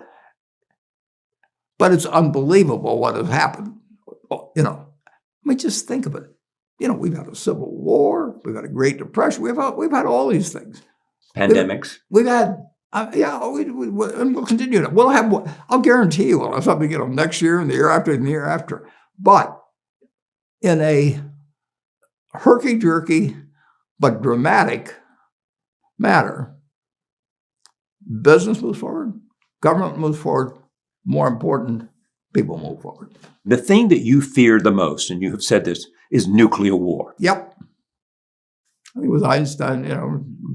[SPEAKER 2] But it's unbelievable what has happened. Just think of it. We've had a civil war. We've had a Great Depression. We've had all these things.
[SPEAKER 3] Pandemics.
[SPEAKER 2] We've had. And we'll continue to. We'll have. I'll guarantee you, we'll have something. Next year and the year after and the year after. But in a herky-jerky but dramatic matter, business moves forward, government moves forward, more important, people move forward.
[SPEAKER 3] The thing that you fear the most, and you have said this, is nuclear war.
[SPEAKER 2] Yep. I think it was Einstein,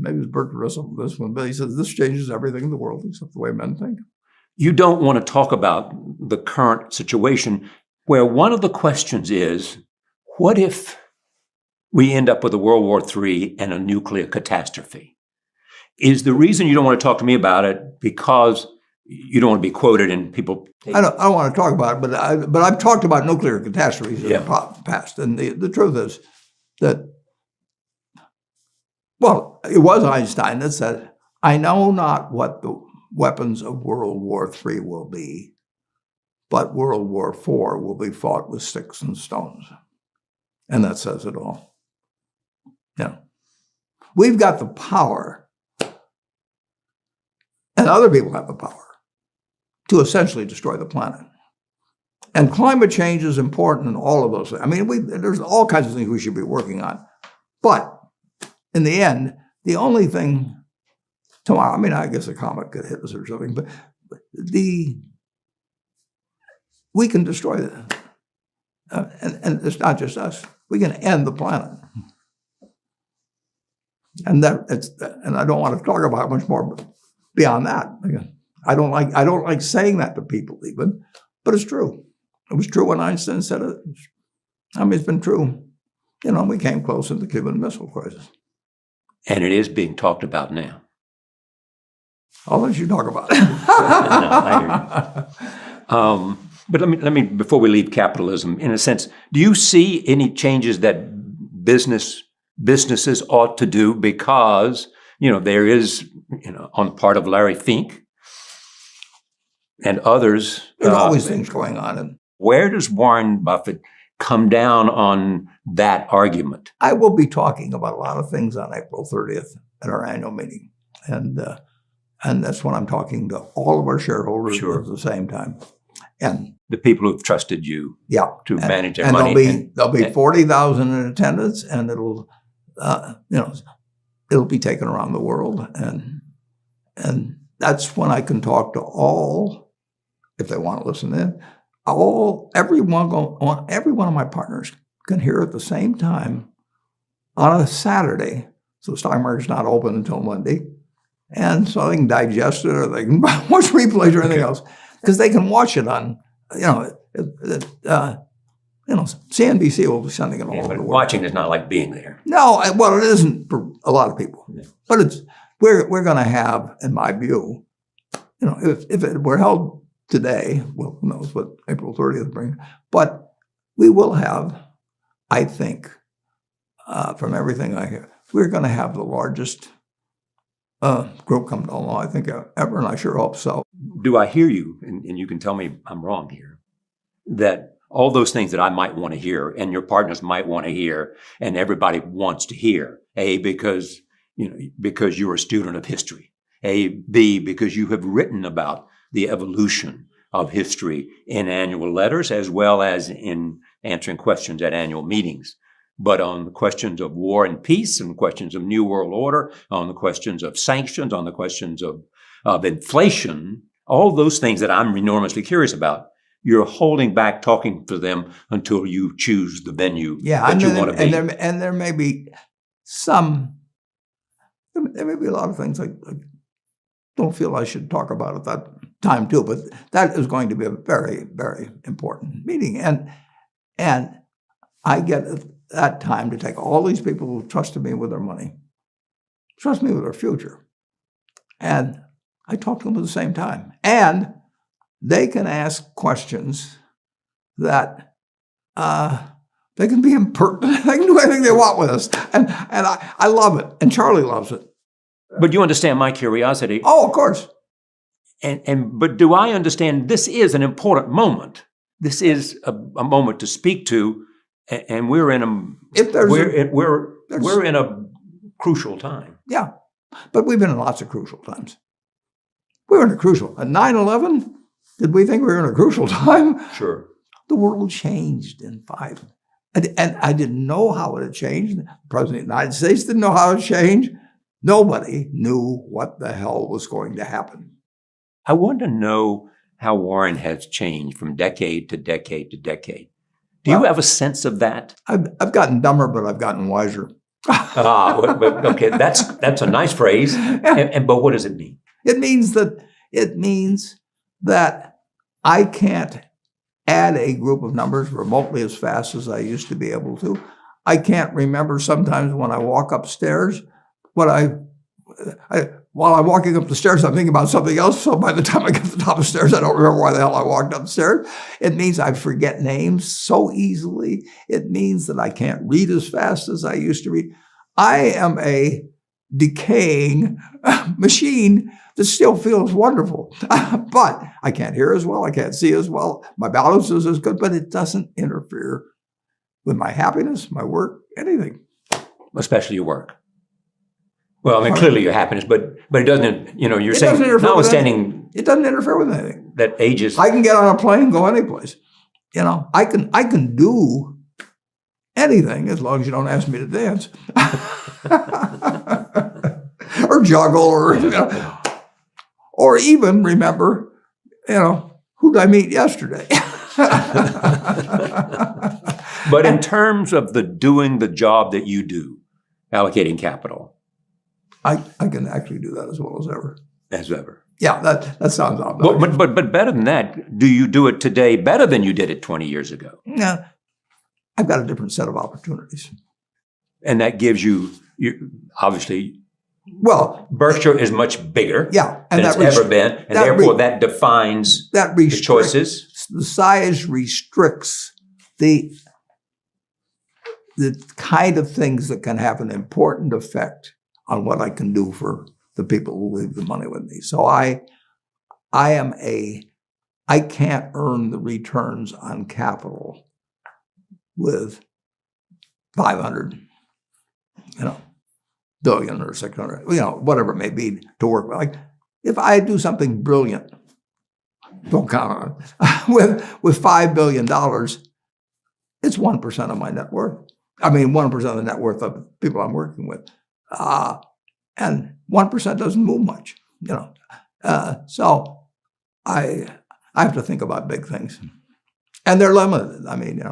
[SPEAKER 2] maybe it was Berkshire Russell, this one, but he says this changes everything in the world except the way men think.
[SPEAKER 3] You don't want to talk about the current situation where one of the questions is, what if we end up with a World War III and a nuclear catastrophe? Is the reason you don't want to talk to me about it because you don't want to be quoted and people...
[SPEAKER 2] I don't want to talk about it, but I've talked about nuclear catastrophes in the past. And the truth is that, well, it was Einstein that said, I know not what the weapons of World War III will be, but World War IV will be fought with sticks and stones. And that says it all. We've got the power, and other people have the power, to essentially destroy the planet. And climate change is important in all of those things. I mean, there's all kinds of things we should be working on. But in the end, the only thing tomorrow, I mean, I guess a comet could hit us or something, but we can destroy that. And it's not just us. We can end the planet. And I don't want to talk about much more beyond that. I don't like saying that to people even, but it's true. It was true when Einstein said it. I mean, it's been true. We came close in the Cuban Missile Crisis.
[SPEAKER 3] And it is being talked about now.
[SPEAKER 2] I'll let you talk about it.
[SPEAKER 3] I hear you. But let me, before we leave capitalism, in a sense, do you see any changes that businesses ought to do because, there is, on the part of Larry Fink and others.
[SPEAKER 2] There's always things going on. And
[SPEAKER 3] where does Warren Buffett come down on that argument?
[SPEAKER 2] I will be talking about a lot of things on April 30th at our annual meeting. And that's when I'm talking to all of our shareholders at the same time. And
[SPEAKER 3] the people who've trusted you to manage their
[SPEAKER 2] and
[SPEAKER 3] money.
[SPEAKER 2] There'll be 40,000 in attendance, and it'll be taken around the world. And that's when I can talk to all, if they want to listen in, every one of my partners can hear at the same time on a Saturday. So the stock market's not open until Monday. And so they can digest it or they can watch replays or anything else. Because they can watch it on, CNBC will be sending it all over the world.
[SPEAKER 3] Watching is not like being there.
[SPEAKER 2] No, well, it isn't for a lot of people. Yeah. But we're going to have, in my view, if it were held today, well, who knows what April 30th brings, but we will have, I think, from everything I hear, we're going to have the largest group come to law, I think, ever, and I sure hope so.
[SPEAKER 3] Do I hear you, and you can tell me I'm wrong here, that all those things that I might want to hear and your partners might want to hear and everybody wants to hear, A, because you're a student of history, A, B, because you have written about the evolution of history in annual letters as well as in answering questions at annual meetings. But on the questions of war and peace, and questions of New World Order, on the questions of sanctions, on the questions of inflation, all those things that I'm enormously curious about, you're holding back talking to them until you choose the venue that you want to be.
[SPEAKER 2] And there may be there may be a lot of things I don't feel I should talk about at that time too, but that is going to be a very, very important meeting. And I get that time to take all these people who trusted me with their money, trust me with their future. And I talk to them at the same time. And they can ask questions that they can be impertinent. They can do anything they want with us. And I love it. And Charlie loves it.
[SPEAKER 3] But you understand my curiosity.
[SPEAKER 2] Oh, of course.
[SPEAKER 3] But do I understand this is an important moment? This is a moment to speak to. And we're in a crucial time.
[SPEAKER 2] Yeah, but we've been in lots of crucial times. We were in a crucial. At 9/11, did we think we were in a crucial time?
[SPEAKER 3] Sure.
[SPEAKER 2] The world changed in 5. And I didn't know how it had changed. The President of the United States didn't know how it changed. Nobody knew what the hell was going to happen.
[SPEAKER 3] I want to know how Warren has changed from decade to decade to decade. Do you have a sense of that?
[SPEAKER 2] I've gotten dumber, but I've gotten wiser.
[SPEAKER 3] Okay, that's a nice phrase. But what does it mean?
[SPEAKER 2] It means that I can't add a group of numbers remotely as fast as I used to be able to. I can't remember sometimes when I walk upstairs while I'm walking up the stairs, I'm thinking about something else. So by the time I get to the top of the stairs, I don't remember why the hell I walked upstairs. It means I forget names so easily. It means that I can't read as fast as I used to read. I am a decaying machine that still feels wonderful. But I can't hear as well. I can't see as well. My balance is as good, but it doesn't interfere with my happiness, my work, anything.
[SPEAKER 3] Especially your work. Well, I mean, clearly your happiness, but it doesn't, you're saying, notwithstanding.
[SPEAKER 2] It doesn't interfere with anything.
[SPEAKER 3] That age is.
[SPEAKER 2] I can get on a plane, go anyplace. I can do anything as long as you don't ask me to dance. Or juggle or even remember, who did I meet yesterday?
[SPEAKER 3] But in terms of doing the job that you do, allocating capital.
[SPEAKER 2] I can actually do that as well as ever.
[SPEAKER 3] As ever.
[SPEAKER 2] Yeah, that sounds obvious.
[SPEAKER 3] But better than that, do you do it today better than you did it 20 years ago?
[SPEAKER 2] Yeah, I've got a different set of opportunities.
[SPEAKER 3] And that gives you obviously,
[SPEAKER 2] well,
[SPEAKER 3] Berkshire is much bigger than it's ever been, and therefore that defines the choices.
[SPEAKER 2] The size restricts the kind of things that can have an important effect on what I can do for the people who leave the money with me. So I can't earn the returns on capital with 500, billion or 600, whatever it may be to work with. Like if I do something brilliant, don't count on it, with $5 billion, it's 1% of my net worth. I mean, 1% of the net worth of the people I'm working with. And 1% doesn't move much, So I have to think about big things. And they're limited. I mean,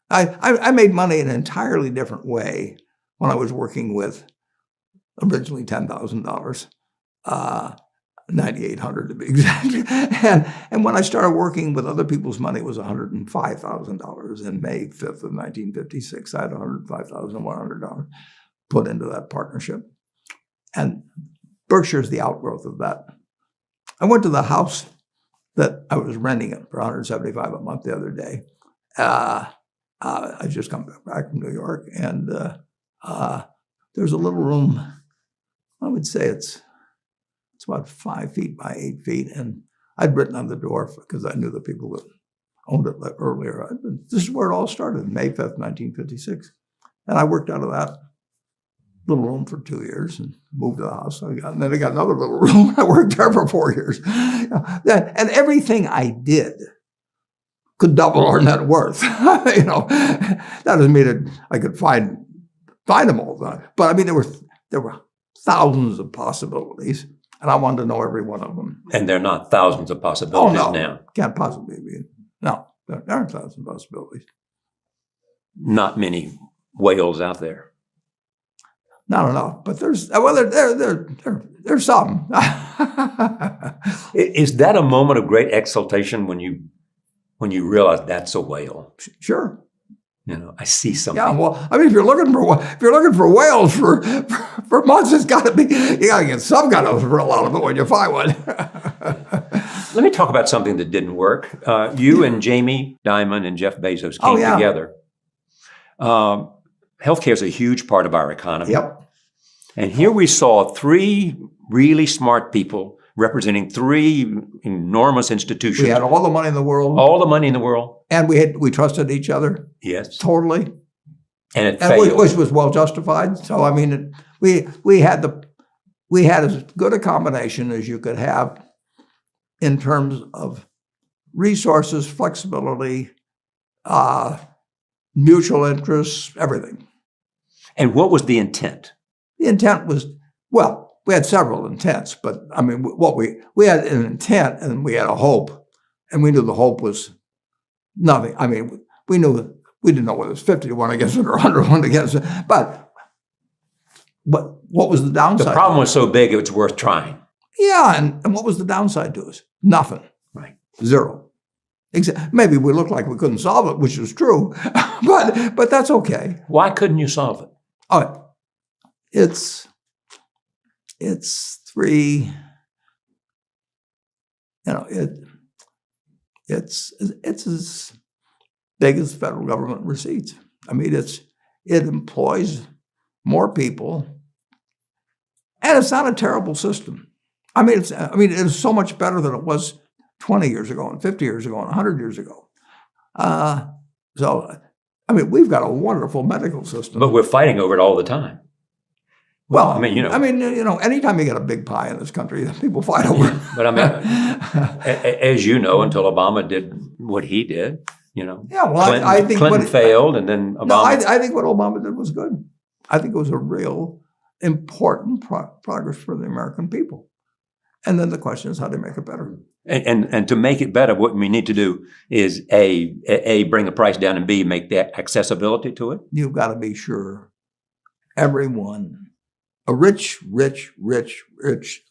[SPEAKER 2] I made money in an entirely different way when I was working with originally $10,000, $9,800 to be exact. And when I started working with other people's money, it was $105,000. And May 5th of 1956, I had $105,100 put into that partnership. And Berkshire is the outgrowth of that. I went to the house that I was renting it for $175 a month the other day. I just come back from New York, and there's a little room. I would say it's about 5 feet by 8 feet, and I'd written on the door because I knew the people that owned it earlier. This is where it all started, May 5th, 1956. And I worked out of that little room for 2 years and moved to the house. And then I got another little room. I worked there for 4 years. And everything I did could double our net worth. That doesn't mean that I could find them all the time. But I mean, there were thousands of possibilities, and I wanted to know every one of them.
[SPEAKER 3] And there are not thousands of possibilities now.
[SPEAKER 2] Can't possibly be. No, there aren't thousands of possibilities.
[SPEAKER 3] Not many whales out there.
[SPEAKER 2] Not enough, but there's some.
[SPEAKER 3] Is that a moment of great exultation when you realize that's a whale?
[SPEAKER 2] Sure.
[SPEAKER 3] I see something.
[SPEAKER 2] Yeah, well, I mean, if you're looking for whales for months, you got to get some kind of thrill out of it when you find one.
[SPEAKER 3] Let me talk about something that didn't work. You and Jamie Dimon and Jeff Bezos came together. Healthcare is a huge part of our economy.
[SPEAKER 2] Yep. And
[SPEAKER 3] here we saw 3 really smart people representing 3 enormous institutions.
[SPEAKER 2] We had all the money in the world.
[SPEAKER 3] All the money in the world.
[SPEAKER 2] And we trusted each other.
[SPEAKER 3] Yes.
[SPEAKER 2] Totally.
[SPEAKER 3] And it failed.
[SPEAKER 2] Which was well justified. So I mean, we had as good a combination as you could have in terms of resources, flexibility, mutual interests, everything.
[SPEAKER 3] And what was the intent?
[SPEAKER 2] The intent was Well, we had several intents, but I mean, we had an intent and we had a hope, and we knew the hope was nothing. I mean, we didn't know whether it was 50 to 1 against it or 100 to 1 against it, but what was the downside?
[SPEAKER 3] The problem was so big it was worth trying.
[SPEAKER 2] Yeah, and what was the downside to us? Nothing.
[SPEAKER 3] Right.
[SPEAKER 2] Zero. Maybe we looked like we couldn't solve it, which is true, but that's okay.
[SPEAKER 3] Why couldn't you solve it?
[SPEAKER 2] Oh, it's three. It's as big as federal government receipts. I mean, it employs more people, and it's not a terrible system. I mean, it's so much better than it was 20 years ago and 50 years ago and 100 years ago. So, I mean, we've got a wonderful medical system.
[SPEAKER 3] But we're fighting over it all the time.
[SPEAKER 2] Well,
[SPEAKER 3] I mean,
[SPEAKER 2] anytime you get a big pie in this country, people fight over it.
[SPEAKER 3] But I mean, as you know, until Obama did what he did,
[SPEAKER 2] Yeah, well, I think
[SPEAKER 3] Clinton failed, and then Obama.
[SPEAKER 2] No, I think what Obama did was good. I think it was a real important progress for the American people. And then the question is, how do you make it better?
[SPEAKER 3] And to make it better, what we need to do is A, bring the price down, and B, make the accessibility to it.
[SPEAKER 2] You've got to be sure everyone, a rich,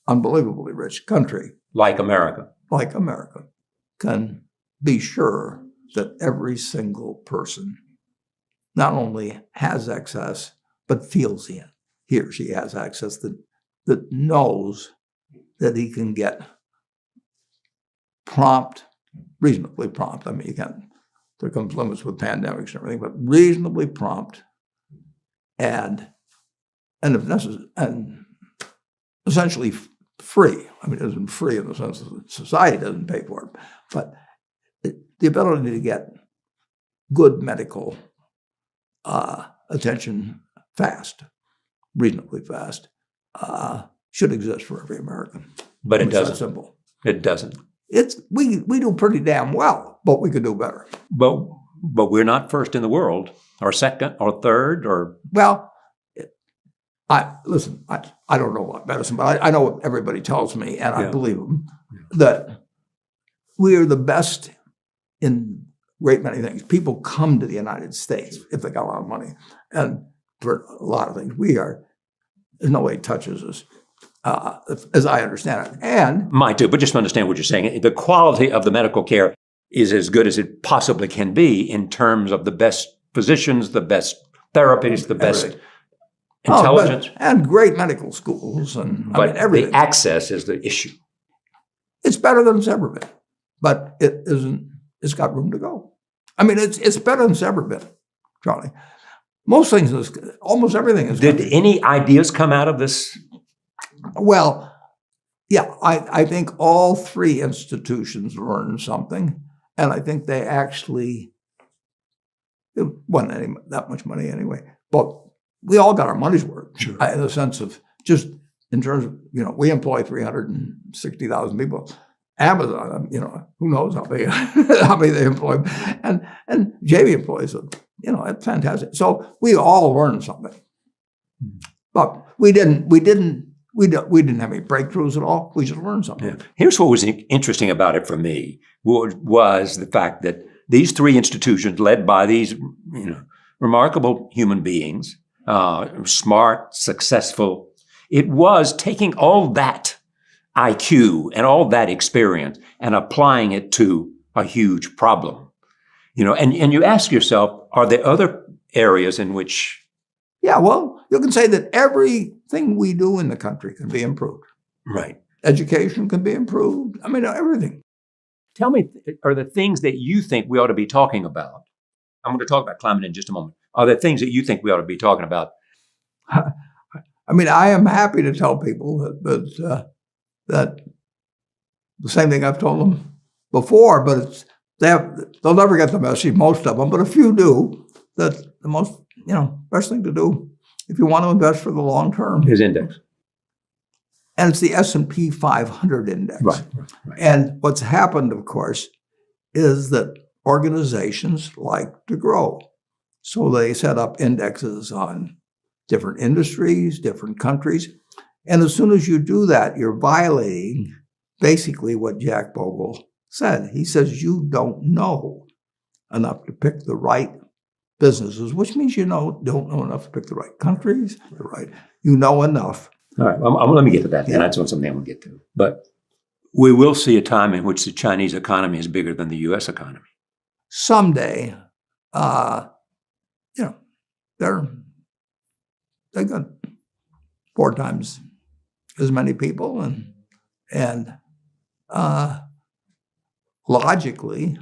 [SPEAKER 2] unbelievably rich country
[SPEAKER 3] Like America.
[SPEAKER 2] can be sure that every single person not only has access, but feels he or she has access, that knows that he can get reasonably prompt. I mean, there comes limits with pandemics and everything, but reasonably prompt and if necessary, and essentially free. I mean, it isn't free in the sense that society doesn't pay for it, but the ability to get good medical attention reasonably fast, should exist for every American.
[SPEAKER 3] But it doesn't.
[SPEAKER 2] It's that simple.
[SPEAKER 3] It doesn't.
[SPEAKER 2] We do pretty damn well, but we could do better.
[SPEAKER 3] But we're not first in the world, or second, or third, or
[SPEAKER 2] well. I don't know about medicine, but I know what everybody tells me, and I believe them, that we are the best in a great many things. People come to the United States if they got a lot of money, and for a lot of things, there's no way it touches us, as I understand it. And
[SPEAKER 3] mine too, but just to understand what you're saying, the quality of the medical care is as good as it possibly can be in terms of the best physicians, the best therapies, the best intelligence.
[SPEAKER 2] And great medical schools,
[SPEAKER 3] but
[SPEAKER 2] everything.
[SPEAKER 3] The access is the issue.
[SPEAKER 2] It's better than it's ever been, but it isn't. It's got room to go. I mean, it's better than it's ever been, Charlie. Most things, almost everything is.
[SPEAKER 3] Did any ideas come out of this?
[SPEAKER 2] Well, yeah, I think all three institutions learned something, and I think they actually, it wasn't that much money anyway, but we all got our money's worth.
[SPEAKER 3] Sure.
[SPEAKER 2] In the sense of just in terms of, we employ 360,000 people. Amazon, who knows how many they employ, and Jamie employs them. It's fantastic. So we all learned something, but we didn't have any breakthroughs at all. We just learned something.
[SPEAKER 3] Yeah. Here's what was interesting about it for me was the fact that these three institutions, led by these remarkable human beings, smart, successful, it was taking all that IQ and all that experience and applying it to a huge problem. And you ask yourself, are there other areas in which?
[SPEAKER 2] Yeah, well, you can say that everything we do in the country can be improved.
[SPEAKER 3] Right.
[SPEAKER 2] Education can be improved. I mean, everything.
[SPEAKER 3] Tell me, are there things that you think we ought to be talking about? I'm going to talk about climate in just a moment. Are there things that you think we ought to be talking about?
[SPEAKER 2] I mean, I am happy to tell people that the same thing I've told them before, but they'll never get the message, most of them, but a few do, that the most, best thing to do if you want to invest for the long term
[SPEAKER 3] is index.
[SPEAKER 2] And it's the S&P 500 index.
[SPEAKER 3] Right.
[SPEAKER 2] And what's happened, of course, is that organizations like to grow. So they set up indexes on different industries, different countries. And as soon as you do that, you're violating basically what Jack Bogle said. He says you don't know enough to pick the right businesses, which means you don't know enough to pick the right countries, you know enough.
[SPEAKER 3] All right, let me get to that.
[SPEAKER 2] Yeah.
[SPEAKER 3] And that's something I want to get to. But we will see a time in which the Chinese economy is bigger than the U.S. economy.
[SPEAKER 2] Someday, they got 4 times as many people, and logically,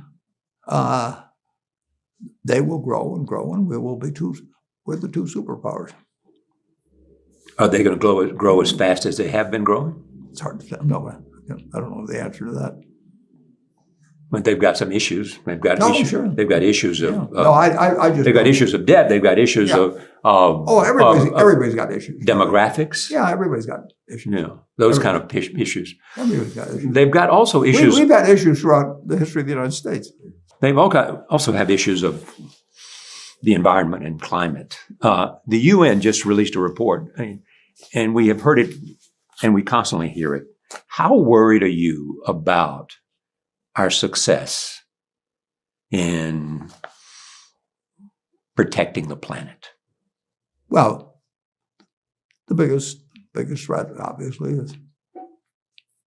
[SPEAKER 2] they will grow and grow, and we're the 2 superpowers.
[SPEAKER 3] Are they going to grow as fast as they have been growing?
[SPEAKER 2] It's hard to tell. No, I don't know the answer to that.
[SPEAKER 3] But they've got some issues. They've got issues.
[SPEAKER 2] Sure.
[SPEAKER 3] They've got issues of.
[SPEAKER 2] I just.
[SPEAKER 3] They've got issues of debt. They've got issues of.
[SPEAKER 2] Everybody's got issues.
[SPEAKER 3] Demographics.
[SPEAKER 2] Yeah, everybody's got issues.
[SPEAKER 3] Yeah, those kind of issues.
[SPEAKER 2] Everybody's got issues.
[SPEAKER 3] They've got also issues.
[SPEAKER 2] We've had issues throughout the history of the United States.
[SPEAKER 3] They've also have issues of the environment and climate. The UN just released a report, and we have heard it, and we constantly hear it. How worried are you about our success in protecting the planet?
[SPEAKER 2] Well, the biggest threat, obviously, is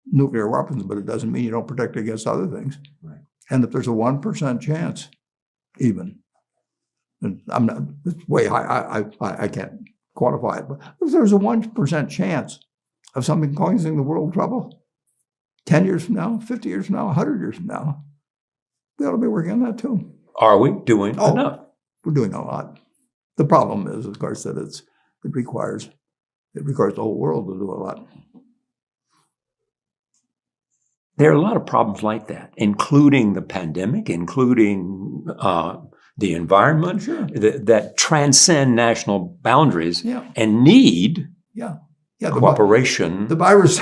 [SPEAKER 2] nuclear weapons, but it doesn't mean you don't protect against other things.
[SPEAKER 3] Right.
[SPEAKER 2] And if there's a 1% chance, even, and it's way high, I can't quantify it, but if there's a 1% chance of something causing the world trouble, 10 years from now, 50 years from now, 100 years from now, we ought to be working on that too.
[SPEAKER 3] Are we doing enough?
[SPEAKER 2] We're doing a lot. The problem is, of course, that it requires the whole world to do a lot.
[SPEAKER 3] There are a lot of problems like that, including the pandemic, including the environment,
[SPEAKER 2] Sure.
[SPEAKER 3] that transcend national boundaries
[SPEAKER 2] Yeah.
[SPEAKER 3] and need cooperation.
[SPEAKER 2] The virus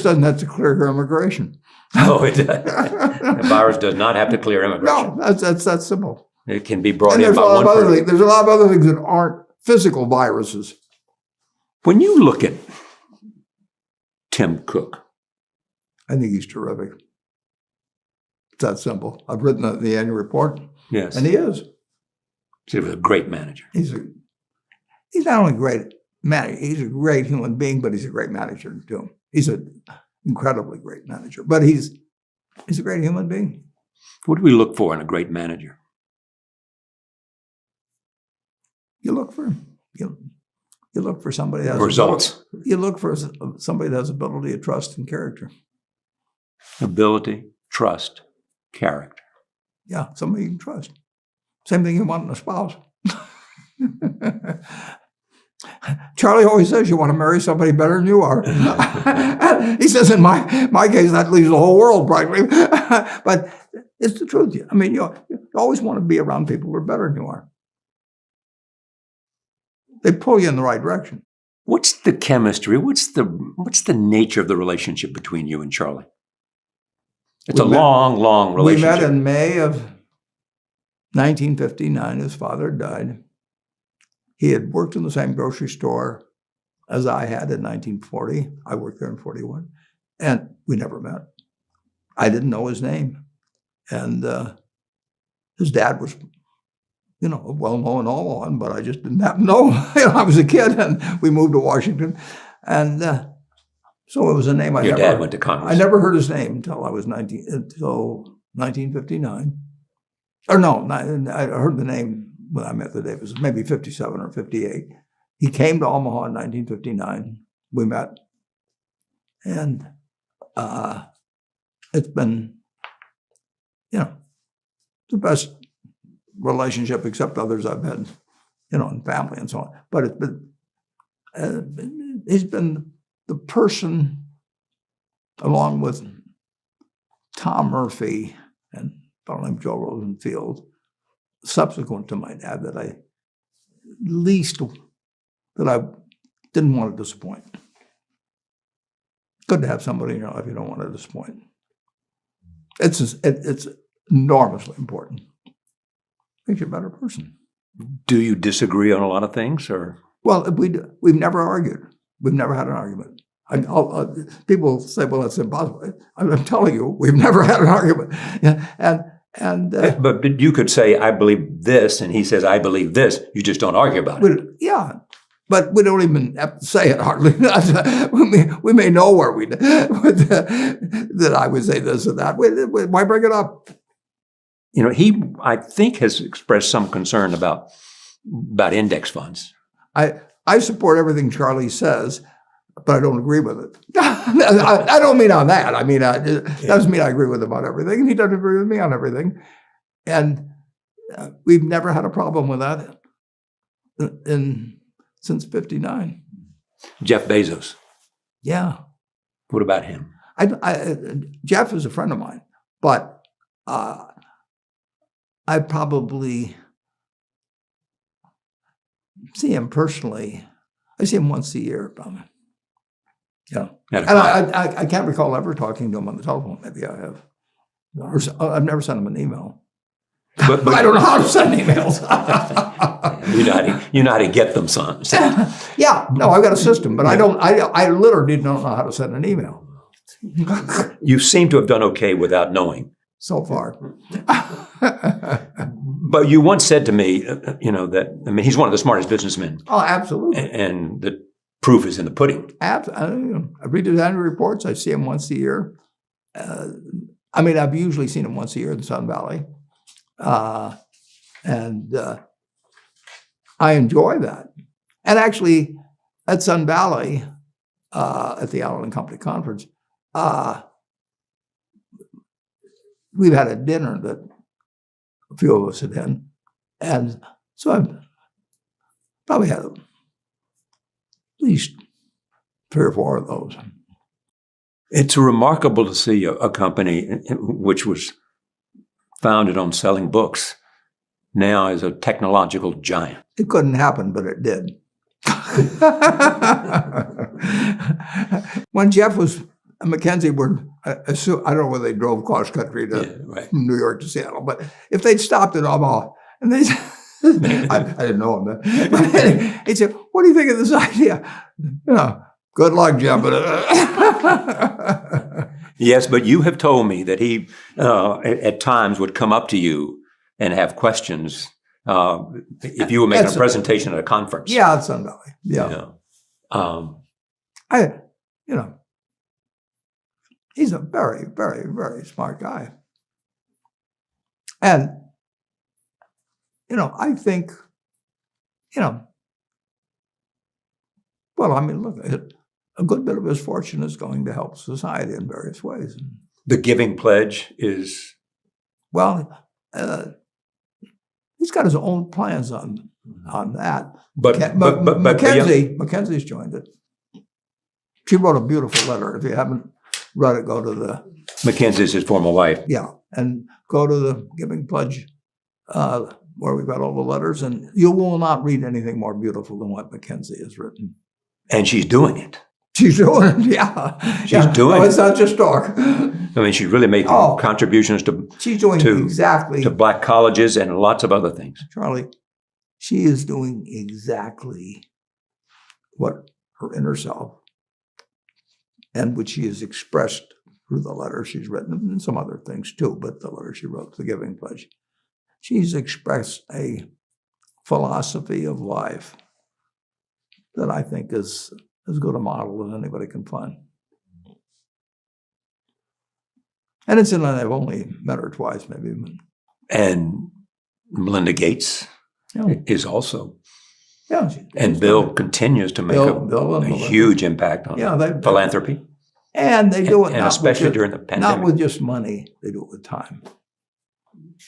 [SPEAKER 2] doesn't have to clear your immigration.
[SPEAKER 3] No, the virus does not have to clear immigration.
[SPEAKER 2] No, that's that simple.
[SPEAKER 3] It can be brought
[SPEAKER 2] And
[SPEAKER 3] in
[SPEAKER 2] there's
[SPEAKER 3] by
[SPEAKER 2] a lot
[SPEAKER 3] one
[SPEAKER 2] of other
[SPEAKER 3] person.
[SPEAKER 2] things. There's a lot of other things that aren't physical viruses.
[SPEAKER 3] When you look at Tim Cook,
[SPEAKER 2] I think he's terrific. It's that simple. I've written the annual report,
[SPEAKER 3] yes,
[SPEAKER 2] and he is.
[SPEAKER 3] he was a great manager.
[SPEAKER 2] He's not only great manager, he's a great human being, but he's a great manager too. He's an incredibly great manager, but he's a great human being.
[SPEAKER 3] What do we look for in a great manager?
[SPEAKER 2] You look for somebody that has
[SPEAKER 3] Results.
[SPEAKER 2] You look for somebody that has ability of trust and character.
[SPEAKER 3] Ability, trust, character.
[SPEAKER 2] Yeah, somebody you can trust. Same thing you want in a spouse. Charlie always says you want to marry somebody better than you are. He says in my case that leaves the whole world practically. But it's the truth. I mean, you always want to be around people who are better than you are. They pull you in the right direction.
[SPEAKER 3] What's the chemistry? What's the nature of the relationship between you and Charlie? It's a long relationship.
[SPEAKER 2] We met in May of 1959. His father died. He had worked in the same grocery store as I had in 1940. I worked there in 41. And we never met. I didn't know his name. And his dad was, well-known and all on, but I just didn't happen to know. I was a kid, and we moved to Washington. And so it was a name
[SPEAKER 3] Your dad went to Congress.
[SPEAKER 2] I never heard his name until 1959. Or no, I heard the name when I met the day. It was maybe 57 or 58. He came to Omaha in 1959. We met. And it's been, the best relationship, except others I've had, in family and so on. But it's been, he's been the person, along with Tom Murphy and a fellow named Joe Rosenfield, subsequent to my dad, that I didn't want to disappoint. Good to have somebody in your life you don't want to disappoint. It's enormously important. Makes you a better person.
[SPEAKER 3] Do you disagree on a lot of things, or
[SPEAKER 2] Well, we've never argued. We've never had an argument. People say, "Well, that's impossible." I'm telling you, we've never had an argument. Yeah,
[SPEAKER 3] but you could say, "I believe this," and he says, "I believe this." You just don't argue about it.
[SPEAKER 2] Yeah, but we don't even have to say it hardly. We may know where that I would say this or that. Why bring it up?
[SPEAKER 3] He, I think, has expressed some concern about index funds.
[SPEAKER 2] I support everything Charlie says, but I don't agree with it. I don't mean on that. I mean, it doesn't mean I agree with him on everything, and he doesn't agree with me on everything. And we've never had a problem with that since '59.
[SPEAKER 3] Jeff Bezos.
[SPEAKER 2] Yeah.
[SPEAKER 3] What about him?
[SPEAKER 2] Jeff is a friend of mine, but I probably see him personally. I see him once a year, probably. Yeah, and I can't recall ever talking to him on the telephone. Maybe I have. Or I've never sent him an email. But I don't know how to send emails.
[SPEAKER 3] you know how to get them, son.
[SPEAKER 2] Yeah, no, I've got a system, but I don't. I literally don't know how to send an email.
[SPEAKER 3] You seem to have done okay without knowing.
[SPEAKER 2] So far.
[SPEAKER 3] But you once said to me, that he's one of the smartest businessmen.
[SPEAKER 2] Oh, absolutely.
[SPEAKER 3] And the proof is in the pudding.
[SPEAKER 2] I read his annual reports. I see him once a year. I've usually seen him once a year in Sun Valley. And I enjoy that. And actually, at Sun Valley, at the Allen & Company conference, we've had a dinner that a few of us had in. And so I've probably had at least 3 or 4 of those.
[SPEAKER 3] It's remarkable to see a company which was founded on selling books now as a technological giant.
[SPEAKER 2] It couldn't happen, but it did. When Jeff was at McKinsey, I don't know whether they drove cross country from New York to Seattle, but if they'd stopped at Omaha, and they I didn't know him then. But he'd say, "What do you think of this idea?" Good luck, Jeff.
[SPEAKER 3] Yes, but you have told me that he at times would come up to you and have questions if you were making a presentation at a conference.
[SPEAKER 2] Yeah, at Sun Valley. Yeah. He's a very, very, very smart guy. And, I think, look, a good bit of his fortune is going to help society in various ways.
[SPEAKER 3] The Giving Pledge is?
[SPEAKER 2] Well, he's got his own plans on that.
[SPEAKER 3] But
[SPEAKER 2] Mackenzie's joined it. She wrote a beautiful letter. If you haven't read it, go to the...
[SPEAKER 3] Mackenzie's his former wife.
[SPEAKER 2] Yeah, and go to the Giving Pledge where we've got all the letters, and you will not read anything more beautiful than what Mackenzie has written.
[SPEAKER 3] And she's doing it.
[SPEAKER 2] She's doing it, yeah.
[SPEAKER 3] She's doing it.
[SPEAKER 2] It's not just talk.
[SPEAKER 3] She's really making contributions
[SPEAKER 2] she's doing exactly
[SPEAKER 3] to black colleges and lots of other things.
[SPEAKER 2] Charlie, she is doing exactly what her inner self, and which she has expressed through the letter she's written, and some other things too, but the letter she wrote, the Giving Pledge. She's expressed a philosophy of life that I think is as good a model as anybody can find. And incidentally, I've only met her twice, maybe.
[SPEAKER 3] And Melinda Gates is also.
[SPEAKER 2] Yeah.
[SPEAKER 3] And Bill continues to make a huge impact on philanthropy.
[SPEAKER 2] And they do it,
[SPEAKER 3] and especially during the pandemic.
[SPEAKER 2] Not with just money, they do it with time.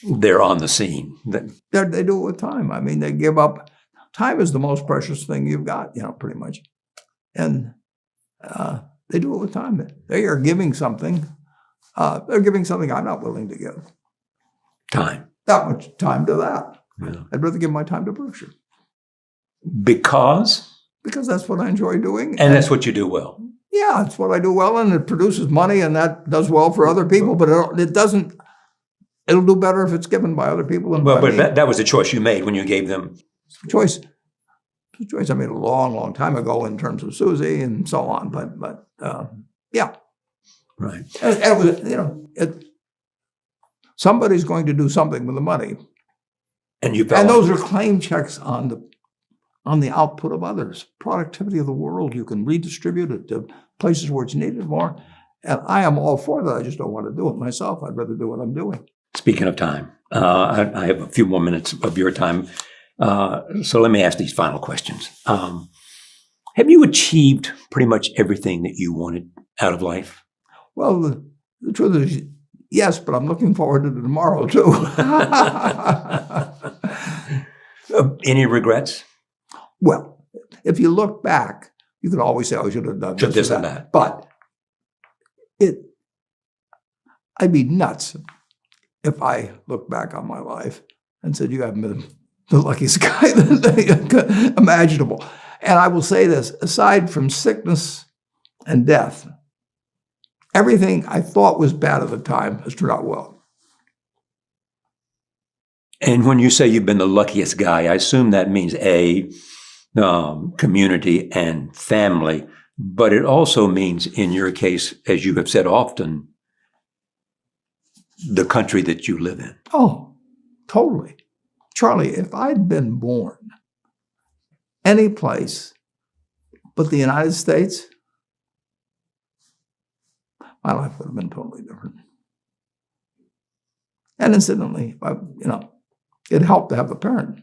[SPEAKER 3] They're on the scene.
[SPEAKER 2] They do it with time. They give up. Time is the most precious thing you've got, pretty much. And they do it with time. They are giving something. They're giving something I'm not willing to give.
[SPEAKER 3] Time.
[SPEAKER 2] That much time to that.
[SPEAKER 3] Yeah.
[SPEAKER 2] I'd rather give my time to Berkshire.
[SPEAKER 3] Because
[SPEAKER 2] that's what I enjoy doing.
[SPEAKER 3] And that's what you do well.
[SPEAKER 2] Yeah, it's what I do well, and it produces money, and that does well for other people, but it doesn't. It'll do better if it's given by other people. But
[SPEAKER 3] that was a choice you made when you gave them.
[SPEAKER 2] Choice. situation. I mean, a long, long time ago in terms of Susie and so on. But yeah.
[SPEAKER 3] Right.
[SPEAKER 2] And it was, somebody's going to do something with the money.
[SPEAKER 3] And you felt
[SPEAKER 2] And those
[SPEAKER 3] like-
[SPEAKER 2] are claim checks on the output of others. Productivity of the world, you can redistribute it to places where it's needed more. And I am all for that. I just don't want to do it myself. I'd rather do what I'm doing.
[SPEAKER 3] Speaking of time, I have a few more minutes of your time. So let me ask these final questions. Have you achieved pretty much everything that you wanted out of life?
[SPEAKER 2] Well, the truth is, yes, but I'm looking forward to tomorrow, too.
[SPEAKER 3] Any regrets?
[SPEAKER 2] Well, if you look back, you can always say, "Oh, I should have done
[SPEAKER 3] Should
[SPEAKER 2] this
[SPEAKER 3] this
[SPEAKER 2] or
[SPEAKER 3] and
[SPEAKER 2] that."
[SPEAKER 3] that.
[SPEAKER 2] But I'd be nuts if I look back on my life and said, "You haven't been the luckiest guy imaginable." And I will say this: aside from sickness and death, everything I thought was bad at the time has turned out well.
[SPEAKER 3] And when you say you've been the luckiest guy, I assume that means community and family, but it also means, in your case, as you have said often, the country that you live in.
[SPEAKER 2] Oh, totally. Charlie, if I'd been born any place but the United States, my life would have been totally different. And incidentally, it helped to have the parent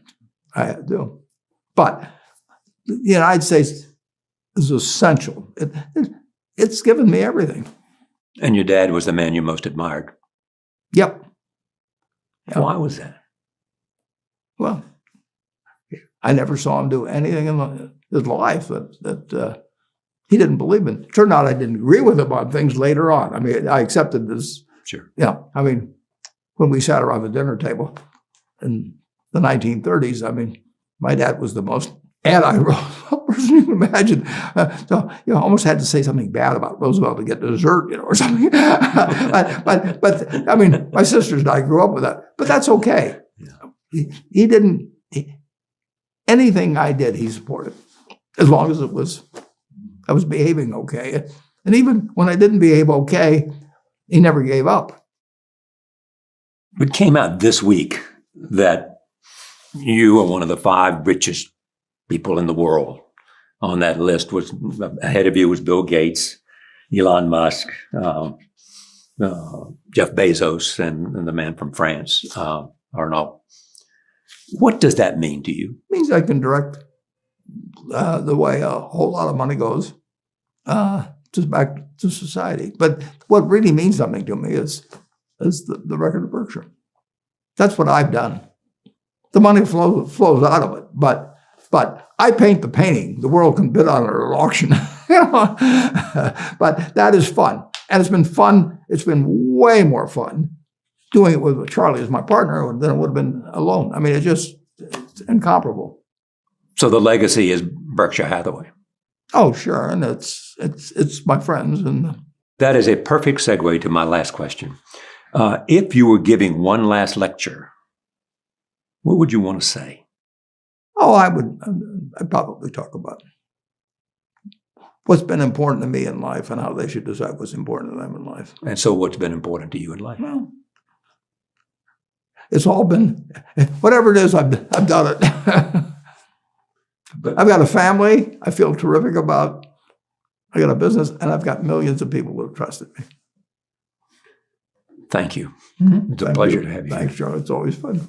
[SPEAKER 2] I had to. But the United States is essential. It's given me everything.
[SPEAKER 3] And your dad was the man you most admired.
[SPEAKER 2] Yep. Yeah.
[SPEAKER 3] Why was that?
[SPEAKER 2] Well, I never saw him do anything in his life that he didn't believe in. It turned out I didn't agree with him on things later on. I mean, I accepted this.
[SPEAKER 3] Sure.
[SPEAKER 2] Yeah. I mean, when we sat around the dinner table in the 1930s, I mean, my dad was the most anti-Roosevelt person you can imagine. So you almost had to say something bad about Roosevelt to get dessert, or something. but I mean, my sisters and I grew up with that. But that's okay.
[SPEAKER 3] Yeah.
[SPEAKER 2] He didn't. Anything I did, he supported, as long as I was behaving okay. And even when I didn't behave okay, he never gave up.
[SPEAKER 3] It came out this week that you are one of the 5 richest people in the world. On that list was ahead of you was Bill Gates, Elon Musk, Jeff Bezos, and the man from France, Arnaud. What does that mean to you?
[SPEAKER 2] It means I can direct the way a whole lot of money goes just back to society. But what really means something to me is the record of Berkshire. That's what I've done. The money flows out of it, but I paint the painting. The world can bid on it at auction. But that is fun. And it's been fun. It's been way more fun doing it with Charlie as my partner than it would have been alone. I mean, it's incomparable.
[SPEAKER 3] So the legacy is Berkshire Hathaway.
[SPEAKER 2] Oh, sure. And it's my friends. And
[SPEAKER 3] That is a perfect segue to my last question. If you were giving one last lecture, what would you want to say?
[SPEAKER 2] oh, I'd probably talk about what's been important to me in life and how they should decide what's important to them in life.
[SPEAKER 3] And so what's been important to you in life?
[SPEAKER 2] Well, it's all been, whatever it is, I've done it.
[SPEAKER 3] But
[SPEAKER 2] I've got a family I feel terrific about. I got a business, and I've got millions of people who have trusted me.
[SPEAKER 3] thank you.
[SPEAKER 2] Mm-hmm.
[SPEAKER 3] It's a pleasure to have you.
[SPEAKER 2] Thanks, Charlie. It's always fun.